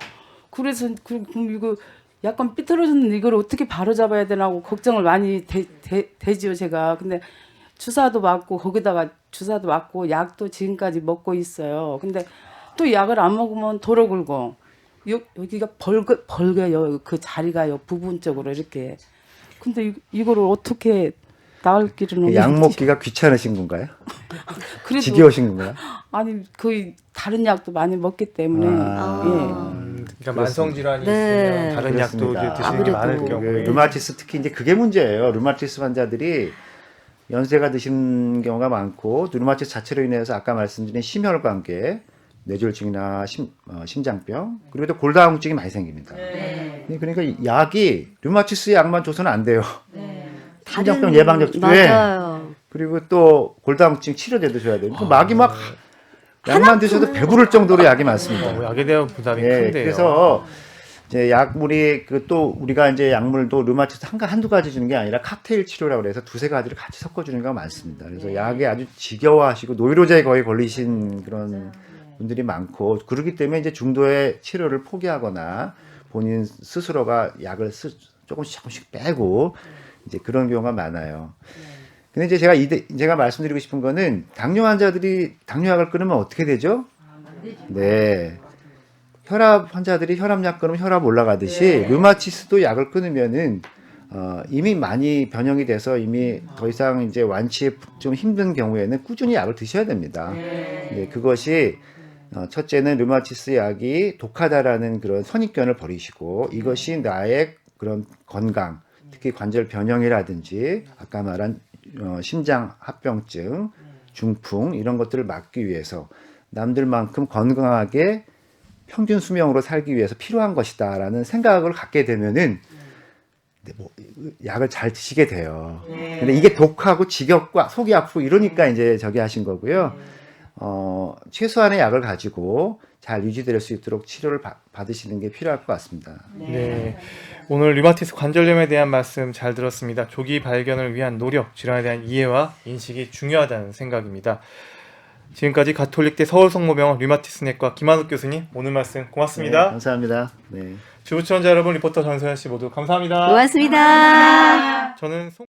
그래서 그럼 이거 약간 삐뚤어졌는데 이걸 어떻게 바로 잡아야 되나고 걱정을 많이 되지요, 제가. 근데 주사도 맞고 거기다가 주사도 맞고 약도 지금까지 먹고 있어요. 근데 또 약을 안 먹으면 돌아 굴고 여기가 벌게요. 그 자리가요. 부분적으로 이렇게. 근데 이거를 어떻게 나을 길은
약
없는지.
먹기가 귀찮으신 건가요?
그래도
지겨우신 건가요?
아니 거의 다른 약도 많이 먹기 때문에
그러니까 만성 질환이
네.
있으면 다른 약도
그렇습니다.
이제 드시는 게 많을
아무래도.
경우에
류마티스 특히 이제 그게 문제예요. 류마티스 환자들이 연세가 드신 경우가 많고, 류마티스 자체로 인해서 아까 말씀드린 심혈관계, 뇌졸중이나 심장병, 그리고 또 골다공증이 많이 생깁니다. 그러니까 약이 류마티스 약만 줘서는 안 돼요. 심장병 예방접종에,
맞아요.
그리고 또 골다공증 치료제도 줘야 돼요. 막이 막 약만 드셔도 배부를 정도로 약이 많습니다.
약에 대한 부담이
예,
큰데요.
그래서 이제 약물이 또 우리가 이제 약물도 류마티스 한두 가지 주는 게 아니라 칵테일 치료라고 그래서 두세 가지를 같이 섞어 주는 경우가 많습니다. 그래서 약에 아주 지겨워하시고 노이로제에 거의 걸리신 그런 분들이 많고, 그렇기 때문에 이제 중도의 치료를 포기하거나 본인 스스로가 약을 조금씩 빼고 이제 그런 경우가 많아요. 근데 이제 제가 말씀드리고 싶은 거는 당뇨 환자들이 당뇨약을 끊으면 어떻게 되죠? 네. 혈압 환자들이 혈압약 끊으면 혈압 올라가듯이 류마티스도 약을 끊으면은 이미 많이 변형이 돼서 이미 더 이상 이제 완치에 좀 힘든 경우에는 꾸준히 약을 드셔야 됩니다. 네, 그것이 첫째는 류마티스 약이 독하다라는 그런 선입견을 버리시고 이것이 나의 그런 건강, 특히 관절 변형이라든지 아까 말한 심장 합병증, 중풍 이런 것들을 막기 위해서 남들만큼 건강하게 평균 수명으로 살기 위해서 필요한 것이다라는 생각을 갖게 되면은 약을 잘 드시게 돼요. 근데 이게 독하고 지겹고 속이 아프고 이러니까 이제 저기 하신 거고요. 최소한의 약을 가지고 잘 유지될 수 있도록 치료를 받으시는 게 필요할 것 같습니다.
네. 오늘 류마티스 관절염에 대한 말씀 잘 들었습니다. 조기 발견을 위한 노력, 질환에 대한 이해와 인식이 중요하다는 생각입니다. 지금까지 가톨릭대 서울성모병원 류마티스내과 김한욱 교수님 오늘 말씀 고맙습니다.
네, 감사합니다. 네.
주부치원자 여러분, 리포터 전소연 씨 모두 감사합니다.
고맙습니다.
저는